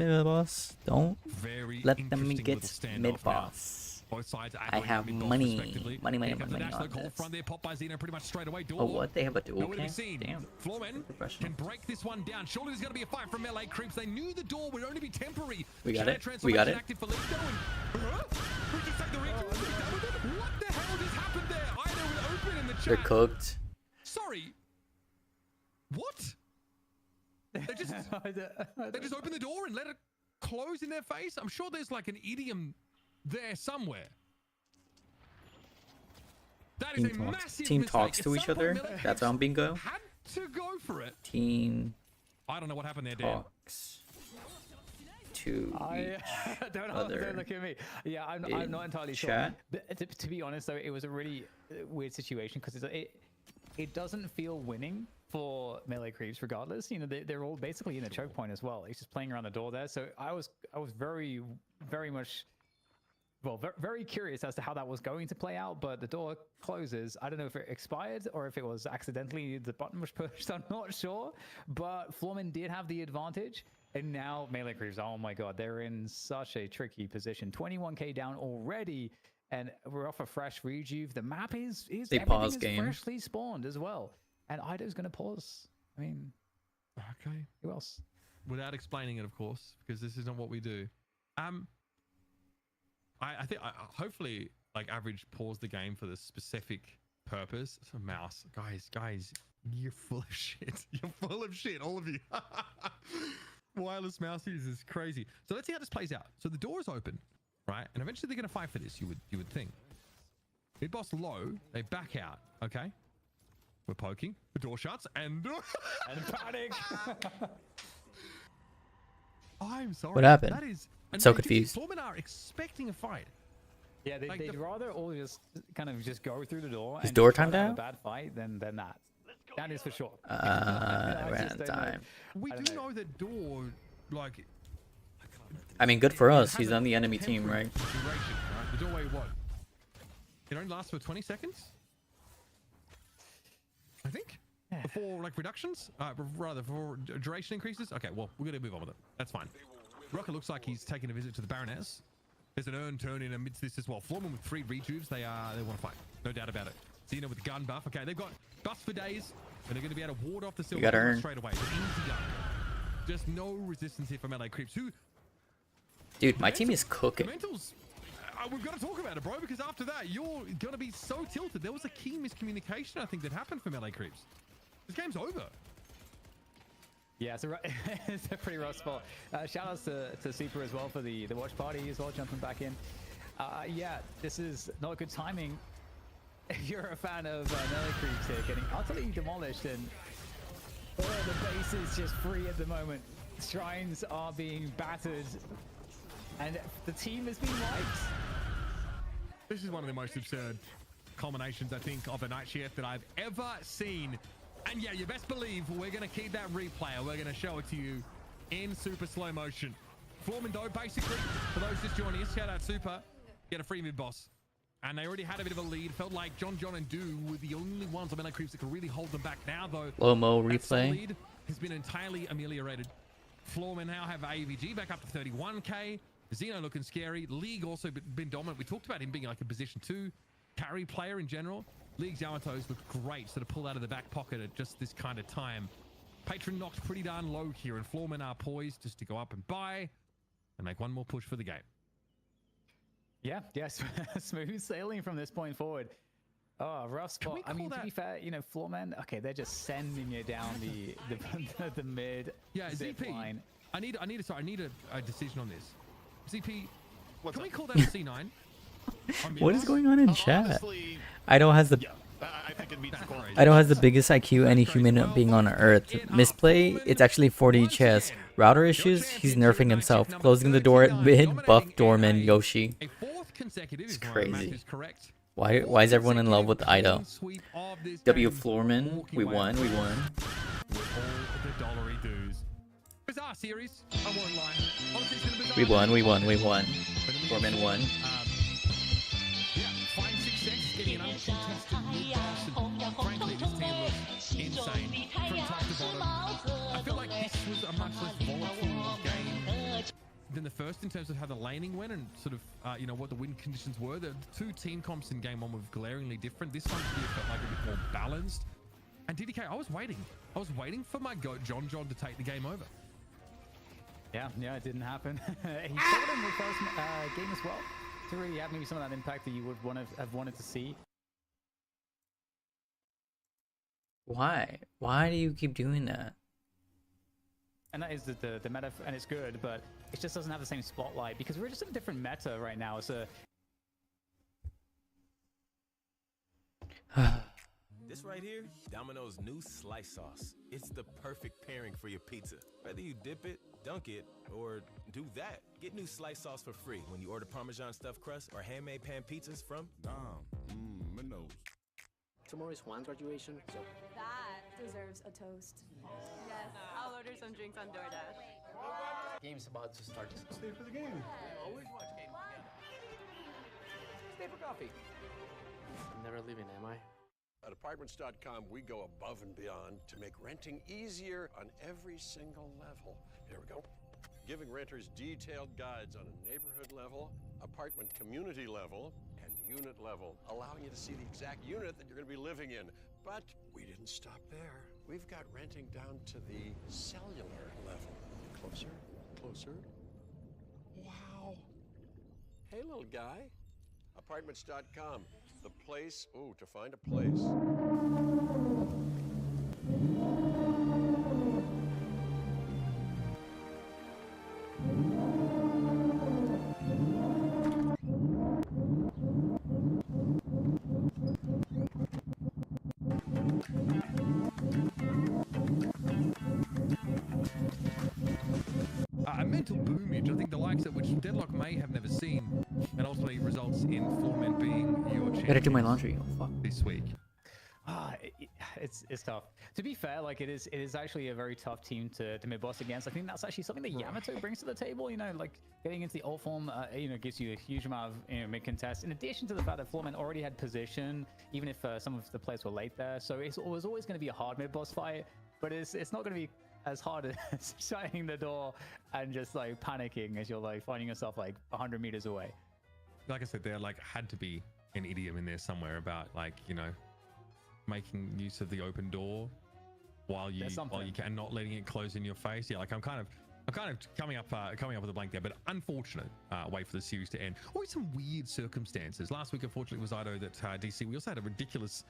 mid-boss. Both sides I have money. Money on this. Front there, pop by Xeno pretty much straight away. Oh, what? They have a dual cam? Damn. Florman can break this one down. Surely there's going to be a fight from Melee Creeps. They knew the door would only be temporary. We got it. We got it. What the hell just happened there? I know it open in the chat. They're cooked. Sorry. What? They just open the door and let it close in their face? I'm sure there's like an idiom there somewhere. That is a massive team mistake. talks to each other. That's on bingo. Had to go for it. Team. I don't know what happened there, Dan. Talks to don't look at me. Yeah, I'm not entirely sure. But to be honest, though, it was a really weird situation because it doesn't feel winning for Melee Creeps regardless. You know, they're all basically in a choke point as well. He's just playing around the door there. So I was very much, well, very curious as to how that was going to play out, but the door closes. I don't know if it expired or if it was accidentally the button was pushed. I'm not sure, but Florman did have the advantage. And now Melee Creeps, oh my god, they're in such a tricky position. 21k down already. and we're off a fresh rejuve. The map is They pause everything is game. freshly spawned as well, and Ido's going to pause. I mean, Okay. who else? Without explaining it, of course, because this isn't what we do. I think hopefully like Average paused the game for this specific purpose. It's a mouse, guys, you're full of shit. You're full of shit, all of you. Wireless mouse use is crazy. So let's see how this plays out. So the door is open, right? And eventually they're gonna fight for this. You would think. Mid boss low, they back out. Okay, we're poking. The door shuts and And panic. I'm sorry. What happened? That is I'm so confused. Foremen are expecting a fight. Yeah, Like they'd rather all just kind of just go through the door. Is and door just try timed to have out? a bad fight than that. That is for sure. I ran out of time. We I do don't know that door, like, I mean, good for us. has He's a on the enemy team, temporary right? duration, right? The doorway what? It only lasts for 20 seconds? I think? Yeah. Before, like, reductions? Rather, for duration increases? Okay, well, we're going to move on with it. That's fine. Rocket looks like he's taking a visit to the Baroness. There's an urn turn in amidst this as well. Florman with 3 rejuves. They want to fight. No doubt about it. Xena with the gun buff. Okay, they've got buffs for days, and they're going to be able to ward off the silver got urn. straight away. It's an easy gun. Just no resistance here from LA Creeps. Who... Dude, my team is The cooking. mentals, we've got to talk about it, bro, because after that, you're going to be so tilted. There was a key miscommunication, I think, that happened from LA Creeps. This game's over. Yeah, it's a pretty rough spot. Shout outs to Super as well for the watch party as well, jumping back in. Yeah, this is not good timing. If you're a fan of Nelly Creeps here, getting utterly demolished, and the base is just free at the moment. Shrines are being battered, and the team has been wiped. This is one of the most absurd culminations, I think, of a night shift that I've ever seen. And yeah, you best believe we're going to keep that replay, and we're going to show it to you in super slow motion. Flormando, basically, for those just joining us, shout out Super, get a free mid-boss. And they already had a bit of a lead. Felt like John and Do were the only ones on LA Creeps that could really hold them back. Now, though, Low-mo that replay. lead has been entirely ameliorated. Florman now have AVG back up to 31k. Xeno looking scary. League also been dominant. We talked about him being like a position 2 carry player in general. League's Yamatos look great, sort of pull out of the back pocket at just this kind of time. Patron knocked pretty darn low here, and Florman are poised just to go up and buy and make one more push for the game. Yeah, yes, smooth sailing from this point forward. Oh, rough spot. I mean, to be fair, you know, Floorman, okay, they're just sending it down the mid zip ZP, line. I need a decision on this. ZP, can we call that a C9? What is going on in chat? Honestly, Idol has the I think it meets the core. Idol has the biggest IQ any human being on Earth. Misplay, it's actually 40 chess. Router issues, he's nerfing himself. Closing the door at mid, buff Dorman, Yoshi. It's crazy. Why is everyone in love with Idol? W Floorman, we won. With all the dollary dues. Bizarre series, I won't lie. Honestly, it's been a bizarre We won. Floorman won. Yeah, find success getting an uncontested mid-boss, and frankly, this team looks insane from top to bottom. I feel like this was a much less volatile game than the first in terms of how the laning went and sort of, you know, what the win conditions were. The 2 team comps in game 1 were glaringly different. This one here felt like a bit more balanced. And DDK, I was waiting for my goat John to take the game over. Yeah, it didn't happen. He struggled in the first game as well to really have maybe some of that impact that you would have wanted to see. Why? Why do you keep doing that? And that is the meta, and it's good, but it just doesn't have the same spotlight because we're just in a different meta right now. So This right here, Domino's new slice sauce. It's the perfect pairing for your pizza. Whether you dip it, dunk it, or do that, get new slice sauce for free when you order Parmesan stuffed crust or handmade pan pizzas from Dom. My nose. Tomorrow is Juan's graduation, so That deserves a toast. Yes, I'll order some drinks on DoorDash. game's about to start. Stay for the game. Always watch games together. Stay for coffee. I'm never leaving, am I? At Apartments.com, we go above and beyond to make renting easier on every single level. Here we go. Giving renters detailed guides on a neighborhood level, apartment community level, and unit level, allowing you to see the exact unit that you're going to be living in. But we didn't stop there. We've got renting down to the cellular level. Closer, closer. Wow. Hey, little guy. Apartments.com. The place, to find a place. A mental boomage, I think the likes of which Deadlock may have never seen, and ultimately results in Floormen being your Gotta do my champions laundry. Oh, fuck. this week. It's tough. To be fair, like it is actually a very tough team to mid boss against. I think that's actually something that Yamato brings to the table. You know, like getting into the ult form, you know, gives you a huge amount of mid contest. In addition to the fact that Floormen already had position, even if some of the players were late there, so it was always going to be a hard mid boss fight. But it's not going to be as hard as shutting the door and just like panicking as you're like finding yourself like 100 meters away. Like I said, there like had to be an idiom in there somewhere about like, you know, making use of the open door while you can, not letting it close in your face. Yeah, like I'm kind of coming up with a blank there, but unfortunate way for the series to end. Always some weird circumstances. Last week, unfortunately, was Ido that DC. We also had a ridiculous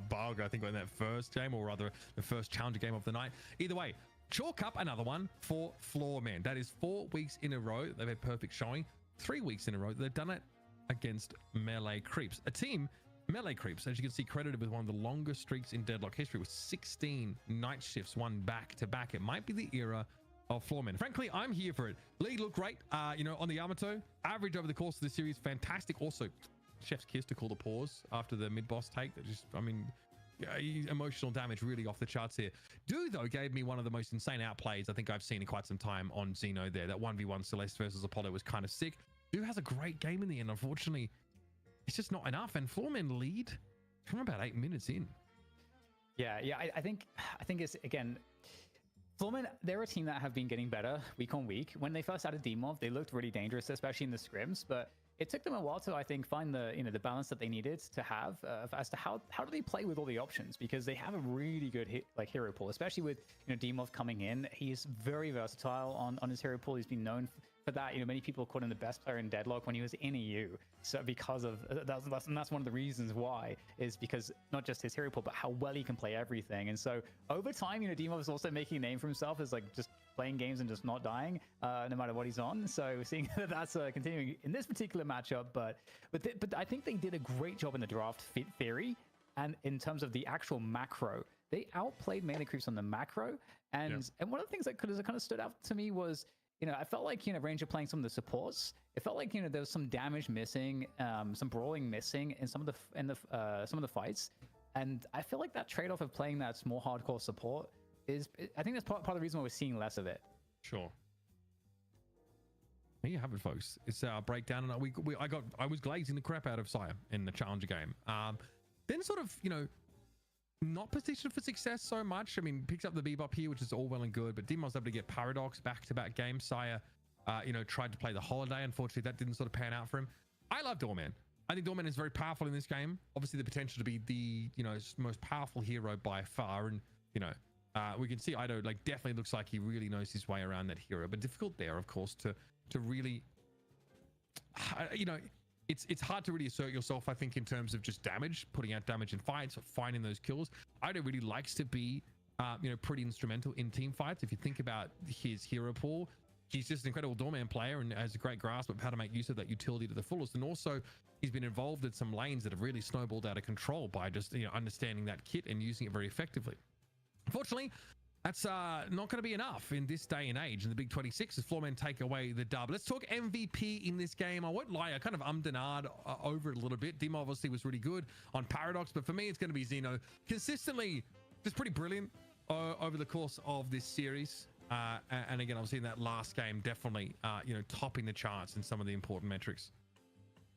bug, I think, in that first game, or rather the first challenger game of the night. Either way, chalk up another one for Floormen. That is 4 weeks in a row they've had perfect showing. 3 weeks in a row they've done it against Melee Creeps, a team. Melee Creeps, as you can see, credited with one of the longest streaks in Deadlock history, with 16 night shifts won back to back. It might be the era of Floormen. Frankly, I'm here for it. League looked great, you know, on the Yamato. Average over the course of the series, fantastic. Also, chef's kiss to call the pause after the mid-boss take. That just, I mean, emotional damage really off the charts here. Though, gave me one of the most insane outplays I think I've seen in quite some time on Xeno there. That 1v1 Celeste versus Apollo was kind of sick. Has a great game in the end. Unfortunately, it's just not enough, and Floormen lead from about 8 minutes in. Yeah, I think it's, again, Floormen, they're a team that have been getting better week on week. When they first added Demov, they looked really dangerous, especially in the scrims, but it took them a while to, I think, find the the balance that they needed to have as to how do they play with all the options, because they have a really good hero pool, especially with Demov coming in. He's very versatile on his hero pool. He's been known for that. Many people called him the best player in Deadlock when he was in EU. So because of that's one of the reasons why, is because not just his hero pool, but how well he can play everything. And so over time, Demov is also making a name for himself as like just playing games and just not dying no matter what he's on. So seeing that that's continuing in this particular matchup, but I think they did a great job in the draft theory, and in terms of the actual macro, they outplayed Melee Creeps on the macro. And one of the things that kind of stood out to me was, I felt like, Ranger playing some of the supports. It felt like, there was some damage missing, some brawling missing in some of the fights. And I feel like that trade-off of playing that more hardcore support I think that's part of the reason why we're seeing less of it. Sure. There you have it, folks. It's our breakdown, and I was glazing the crap out of Sire in the challenger game. Then sort of, not positioned for success so much. I mean, picks up the Bebop here, which is all well and good, but Demon's able to get Paradox back-to-back games. Sire, tried to play the Holiday. Unfortunately, that didn't sort of pan out for him. I love Doorman. I think Doorman is very powerful in this game. Obviously, the potential to be the, most powerful hero by far. And, we can see Ido definitely looks like he really knows his way around that hero, but difficult there, of course, to really, it's hard to really assert yourself, I think, in terms of just damage, putting out damage in fights, finding those kills. Ido really likes to be, pretty instrumental in team fights. If you think about his hero pool, he's just an incredible doorman player and has a great grasp of how to make use of that utility to the fullest. And also, he's been involved in some lanes that have really snowballed out of control by just, understanding that kit and using it very effectively. Unfortunately, that's not going to be enough in this day and age. In the Big 26, as Floormen take away the dub. Let's talk MVP in this game. I won't lie, I kind of ummed and ahed over it a little bit. Dim obviously was really good on Paradox, but for me, it's going to be Xeno. Consistently, just pretty brilliant over the course of this series. And again, obviously in that last game, definitely, topping the charts in some of the important metrics.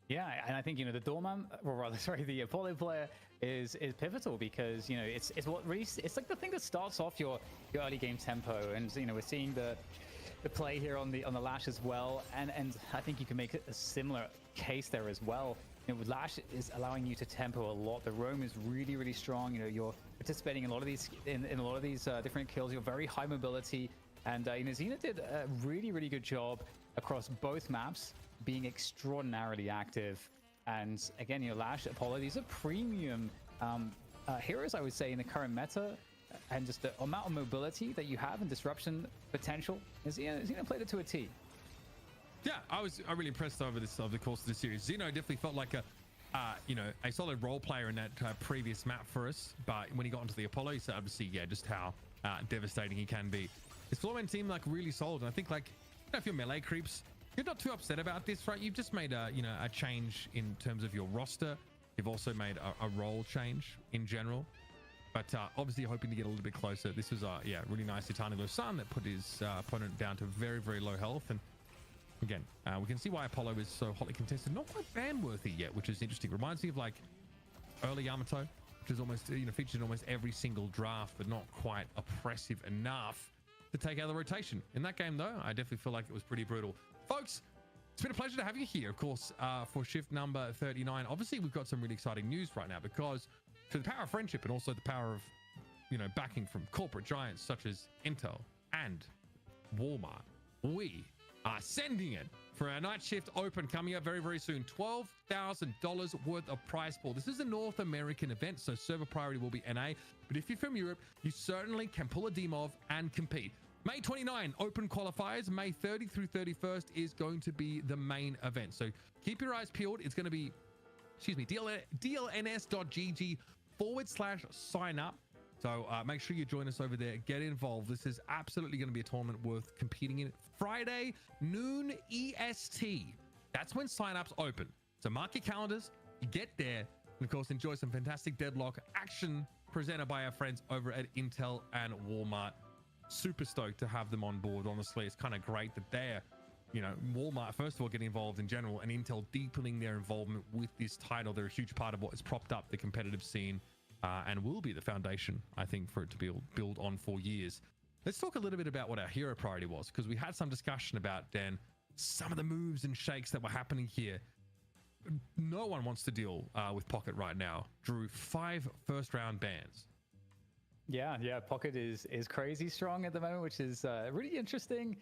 Yeah, and I think the doorman, or rather, sorry, the Apollo player is pivotal, because it's what really, it's like the thing that starts off your early game tempo, and we're seeing the the play here on the Lash as well, and I think you can make a similar case there as well. You know, with Lash is allowing you to tempo a lot. The roam is really strong. You know, you're participating in a lot of these different kills. You're very high mobility, and you know, Xena did a really good job across both maps, being extraordinarily active. And again, you know, Lash, Apollo, these are premium heroes, I would say, in the current meta. And just the amount of mobility that you have and disruption potential is Xena played it to a T. Yeah, I was really impressed over the course of the series. Xeno definitely felt like a solid role player in that previous map for us, but when he got onto the Apollo, you started to see just how devastating he can be. His floorman team like really solid, and I think like, you know, if you're melee creeps, you're not too upset about this, right? You've just made a change in terms of your roster. You've also made a role change in general. But obviously hoping to get a little bit closer. This was really nice Itanilo Sun that put his opponent down to very low health. And again, we can see why Apollo is so hotly contested. Not quite ban worthy yet, which is interesting. Reminds me of like early Yamato, which is almost featured in almost every single draft, but not quite oppressive enough to take out the rotation. In that game though, I definitely feel like it was pretty brutal. Folks, it's been a pleasure to have you here, of course, for shift number 39. Obviously, we've got some really exciting news right now, because to the power of friendship and also the power of, backing from corporate giants such as Intel and Walmart, we are sending it for our night shift open coming up very soon. $12,000 worth of prize pool. This is a North American event, so server priority will be NA. But if you're from Europe, you certainly can pull a DMOV and compete. May 29, open qualifiers. May 30 through 31st is going to be the main event. So keep your eyes peeled. It's going to be, dlns.gg/sign up. So make sure you join us over there. Get involved. This is absolutely going to be a tournament worth competing in. Friday, noon EST. That's when signups open. So mark your calendars, get there, and of course, enjoy some fantastic Deadlock action presented by our friends over at Intel and Walmart. Super stoked to have them on board. Honestly, it's kind of great that they're, Walmart, first of all, getting involved in general, and Intel deepening their involvement with this title. They're a huge part of what has propped up the competitive scene and will be the foundation, I think, for it to build on for years. Let's talk a little bit about what our hero priority was, because we had some discussion about, Dan, some of the moves and shakes that were happening here. No one wants to deal with Pocket right now. Drew 5 first-round bans. Yeah, Pocket is crazy strong at the moment, which is really interesting.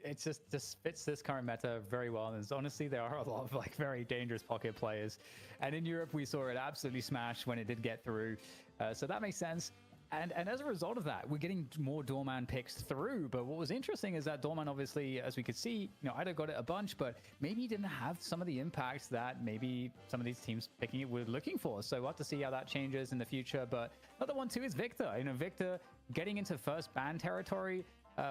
It just fits this current meta very well. And honestly, there are a lot of like very dangerous Pocket players. And in Europe, we saw it absolutely smash when it did get through. So that makes sense. And as a result of that, we're getting more Doorman picks through. But what was interesting is that Doorman, obviously, as we could see, Ido got it a bunch, but maybe he didn't have some of the impacts that maybe some of these teams picking it were looking for. So we'll have to see how that changes in the future. But another one too is Victor. Victor getting into first ban territory,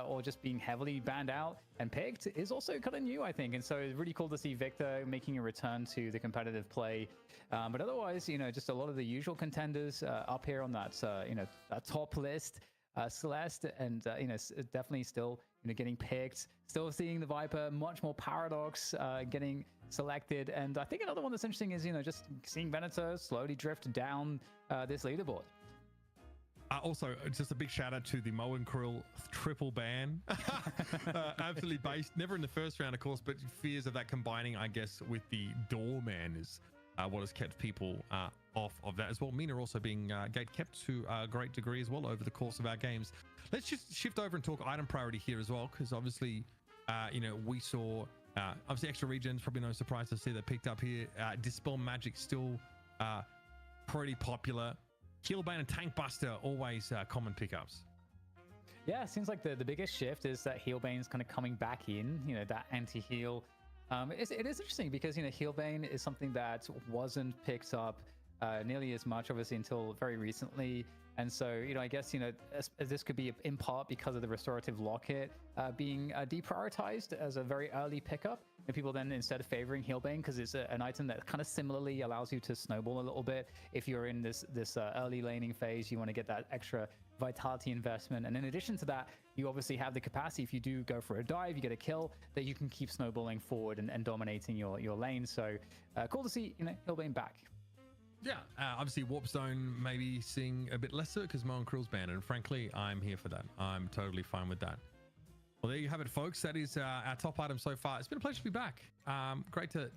or just being heavily banned out and picked is also kind of new, I think. And so it's really cool to see Victor making a return to the competitive play. But otherwise, just a lot of the usual contenders up here on that, that top list. Celeste and, definitely still, getting picked. Still seeing the Viper, much more Paradox getting selected. And I think another one that's interesting is, just seeing Venator slowly drift down this leaderboard. Also, just a big shout out to the Mo and Krill triple ban. Absolutely based. Never in the first round, of course, but fears of that combining, I guess, with the Doorman is what has kept people off of that as well. Mina also being gate kept to a great degree as well over the course of our games. Let's just shift over and talk item priority here as well, because obviously, we saw obviously extra regions, probably no surprise to see that picked up here. Dispel Magic still pretty popular. Healbane and Tank Buster, always common pickups. Yeah, it seems like the biggest shift is that Healbane's kind of coming back in, that anti-heal. It is interesting because, Healbane is something that wasn't picked up nearly as much, obviously, until very recently. And so, I guess, as this could be in part because of the restorative locket being deprioritized as a very early pickup. And people then instead of favoring Healbane because it's an item that kind of similarly allows you to snowball a little bit. If you're in this early laning phase, you want to get that extra vitality investment. And in addition to that, you obviously have the capacity, if you do go for a dive, you get a kill, that you can keep snowballing forward and dominating your lane. So cool to see, Healbane back. Yeah, obviously Warp Zone maybe seeing a bit lesser because Mo and Krill's banned, and frankly, I'm here for that. I'm totally fine with that. Well, there you have it, folks. That is our top item so far. It's been a pleasure to be back. Great to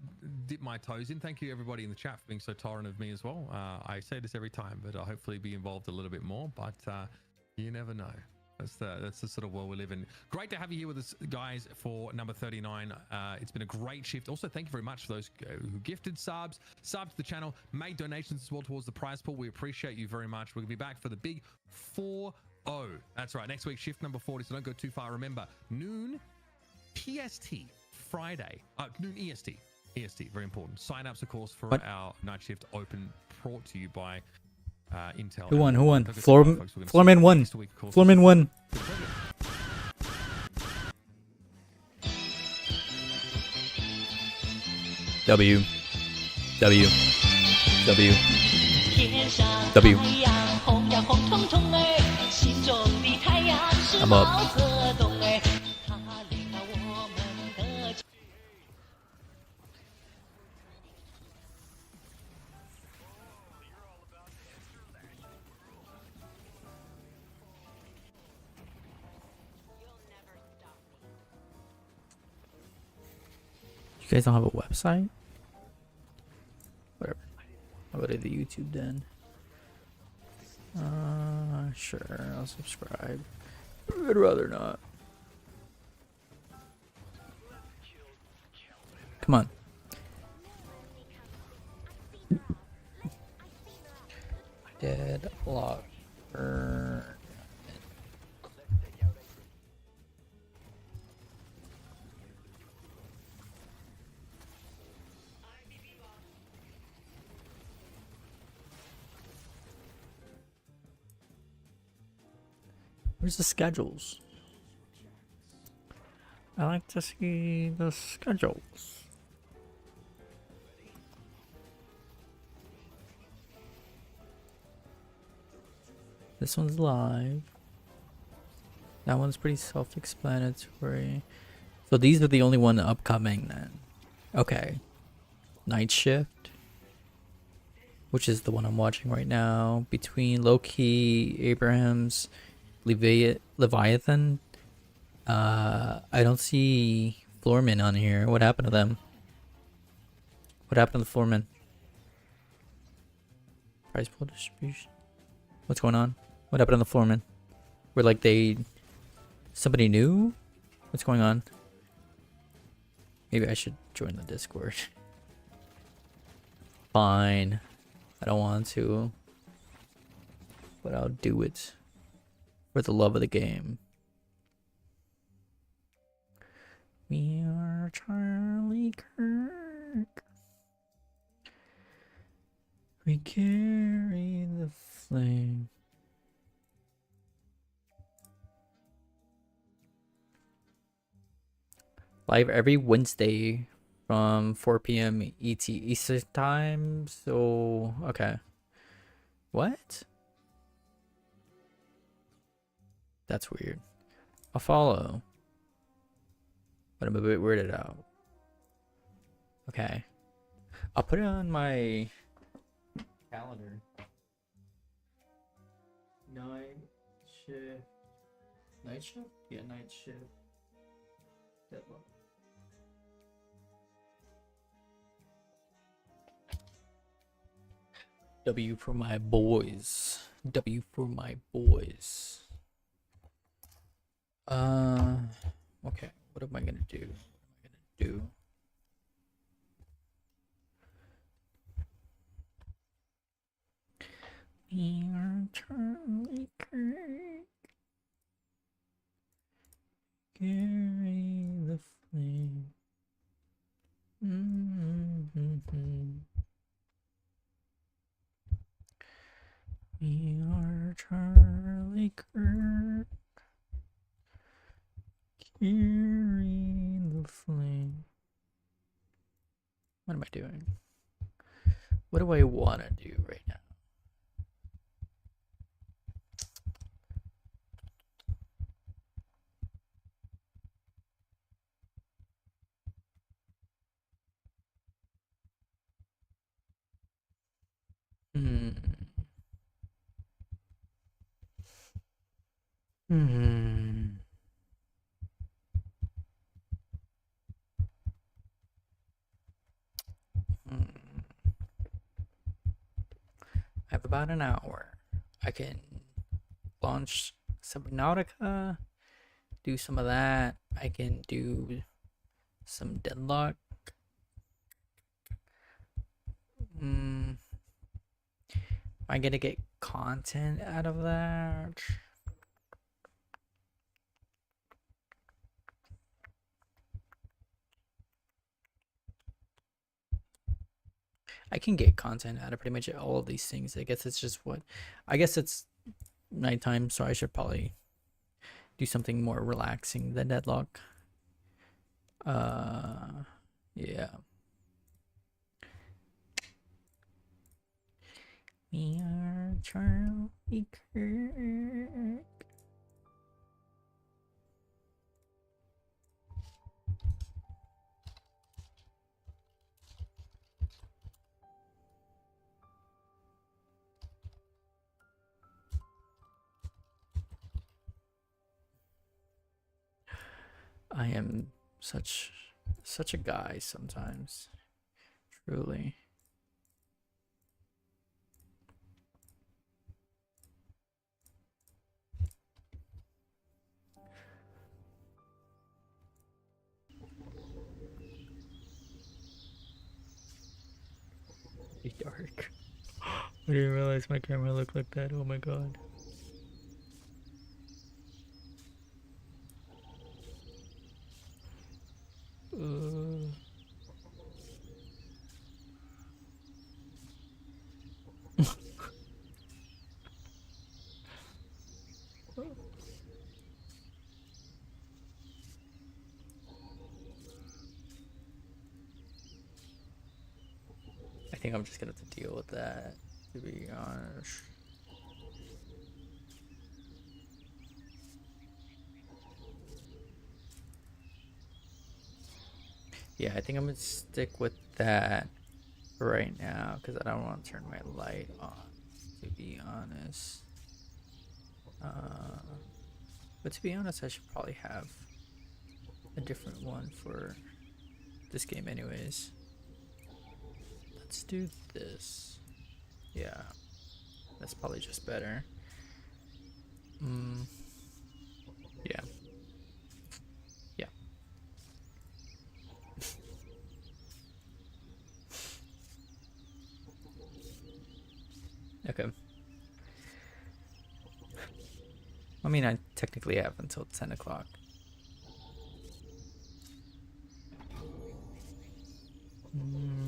dip my toes in. Thank you, everybody in the chat, for being so tolerant of me as well. I say this every time, but I'll hopefully be involved a little bit more. But you never know. That's the sort of world we live in. Great to have you here with us, guys, for number 39. It's been a great shift. Also, thank you very much for those who gifted subs, subbed to the channel, made donations as well towards the prize pool. We appreciate you very much. We're going to be back for the big 4-0. That's right. Next week, shift number 40. So don't go too far. Remember, noon PST Friday. Noon EST. EST, very important. Sign-ups, of course, for our night shift open, brought to you by Intel. Who won? Floorman won. Floorman won. W. W. W. W. I'm up. You guys don't have a website? Whatever. I'll go to the YouTube then. Sure, I'll subscribe. I'd rather not. Come on. Deadlock. Where's the schedules? I like to see the schedules. This one's live. That one's pretty self-explanatory. So these are the only one upcoming then. Okay. Night Shift, which is the one I'm watching right now. Between Loki, Abrahams, Leviathan. I don't see Floorman on here. What happened to them? What happened to the Floorman? Price pool distribution. What's going on? What happened to the Floorman? Were like somebody new? What's going on? Maybe I should join the Discord. Fine. I don't want to. But I'll do it. For the love of the game. We are Charlie Kirk. We carry the flame. Live every Wednesday from 4 p.m. ET Eastern time. So, okay. What? That's weird. I'll follow. But I'm a bit weirded out. Okay. I'll put it on my calendar. Night shift. Night shift? Yeah, night shift. Deadlock. W for my boys. W for my boys. Okay. What am I gonna do? We are Charlie Kirk. Carry the flame. We are Charlie Kirk. Carry the flame. What am I doing? What do I want to do right now? I have about an hour. I can launch Subnautica, do some of that. I can do some Deadlock. Am I gonna get content out of that? I can get content out of pretty much all of these things. I guess it's just I guess it's nighttime, so I should probably do something more relaxing than Deadlock. Yeah. We are Charlie Kirk. I am such a guy sometimes. Truly. Be dark. I didn't realize my camera looked like that. Oh my god. I think I'm just gonna have to deal with that, to be honest. Yeah, I think I'm gonna stick with that right now because I don't want to turn my light on, to be honest. But to be honest, I should probably have a different one for this game anyways. Let's do this. Yeah, that's probably just better. Yeah. Yeah. Okay. I mean, I technically have until 10 o'clock.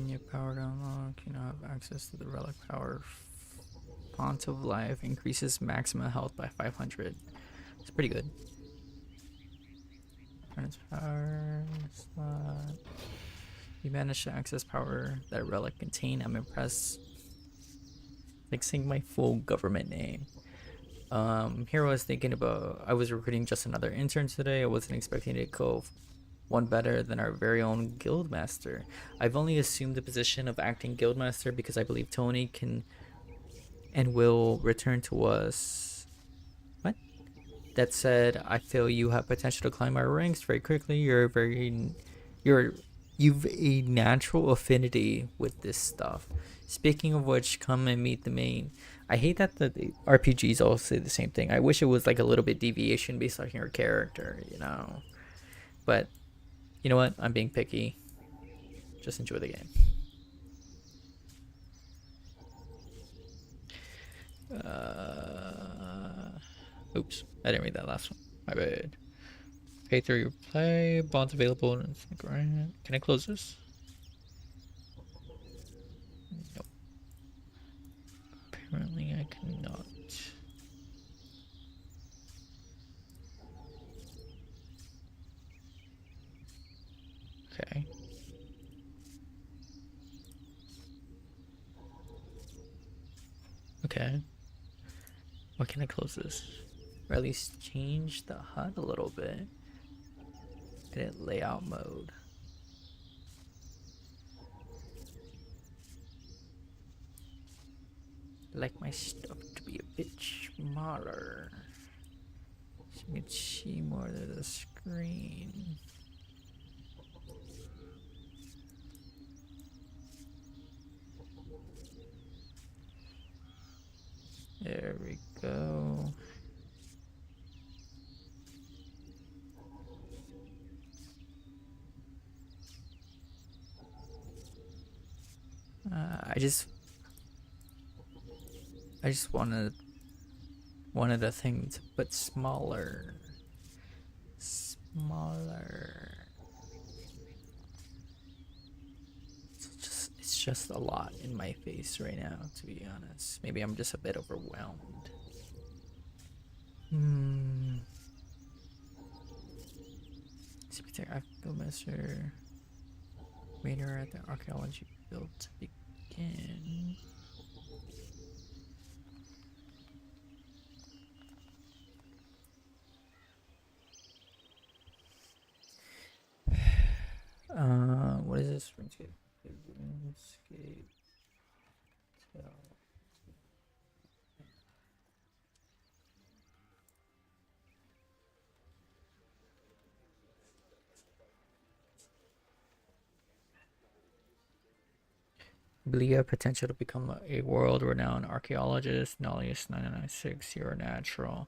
Your power to unlock, you now have access to the relic power. Font of Life increases maximum health by 500. It's pretty good. Turns power slot. You managed to access power that relic contain. I'm impressed. Like saying my full government name. Here I was thinking about, I was recruiting just another intern today. I wasn't expecting to go one better than our very own guildmaster. I've only assumed the position of acting guildmaster because I believe Tony can and will return to us. What? That said, I feel you have potential to climb our ranks very quickly. You've a natural affinity with this stuff. Speaking of which, come and meet the main. I hate that the RPGs all say the same thing. I wish it was like a little bit deviation based on your character, you know. But you know what? I'm being picky. Just enjoy the game. Oops, I didn't read that last one. My bad. Pay through your play. Bonds available in the grant. Can I close this? Nope. Apparently I cannot. Okay. Okay. Why can't I close this? Or at least change the HUD a little bit. Edit layout mode. I like my stuff to be a bit smaller, so you can see more of the screen. There we go. I just wanted a thing to put smaller. It's just a lot in my face right now, to be honest. Maybe I'm just a bit overwhelmed. Secretary Master Radar at the archaeology build to begin. What is this? RuneScape. I believe you have potential to become a world-renowned archaeologist. Nullius 996, you're a natural.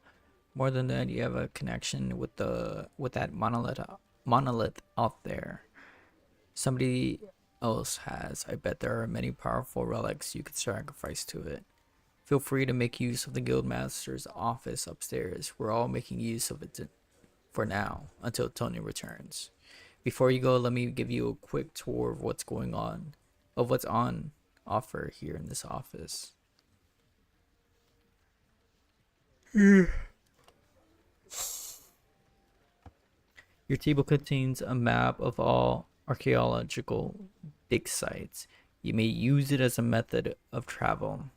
More than that, you have a connection with that monolith out there. Somebody else has. I bet there are many powerful relics you could sacrifice to it. Feel free to make use of the Guildmaster's office upstairs. We're all making use of it for now, until Tony returns. Before you go, let me give you a quick tour of what's on offer here in this office. Your table contains a map of all archaeological dig sites. You may use it as a method of travel.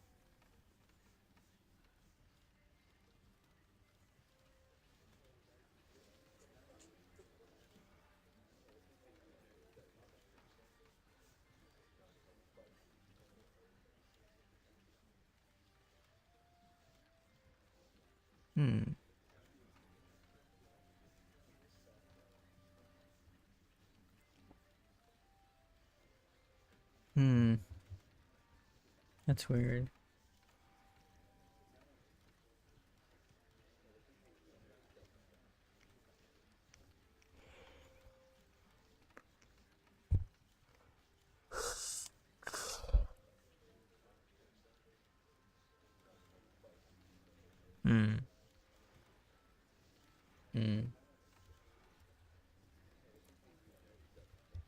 That's weird.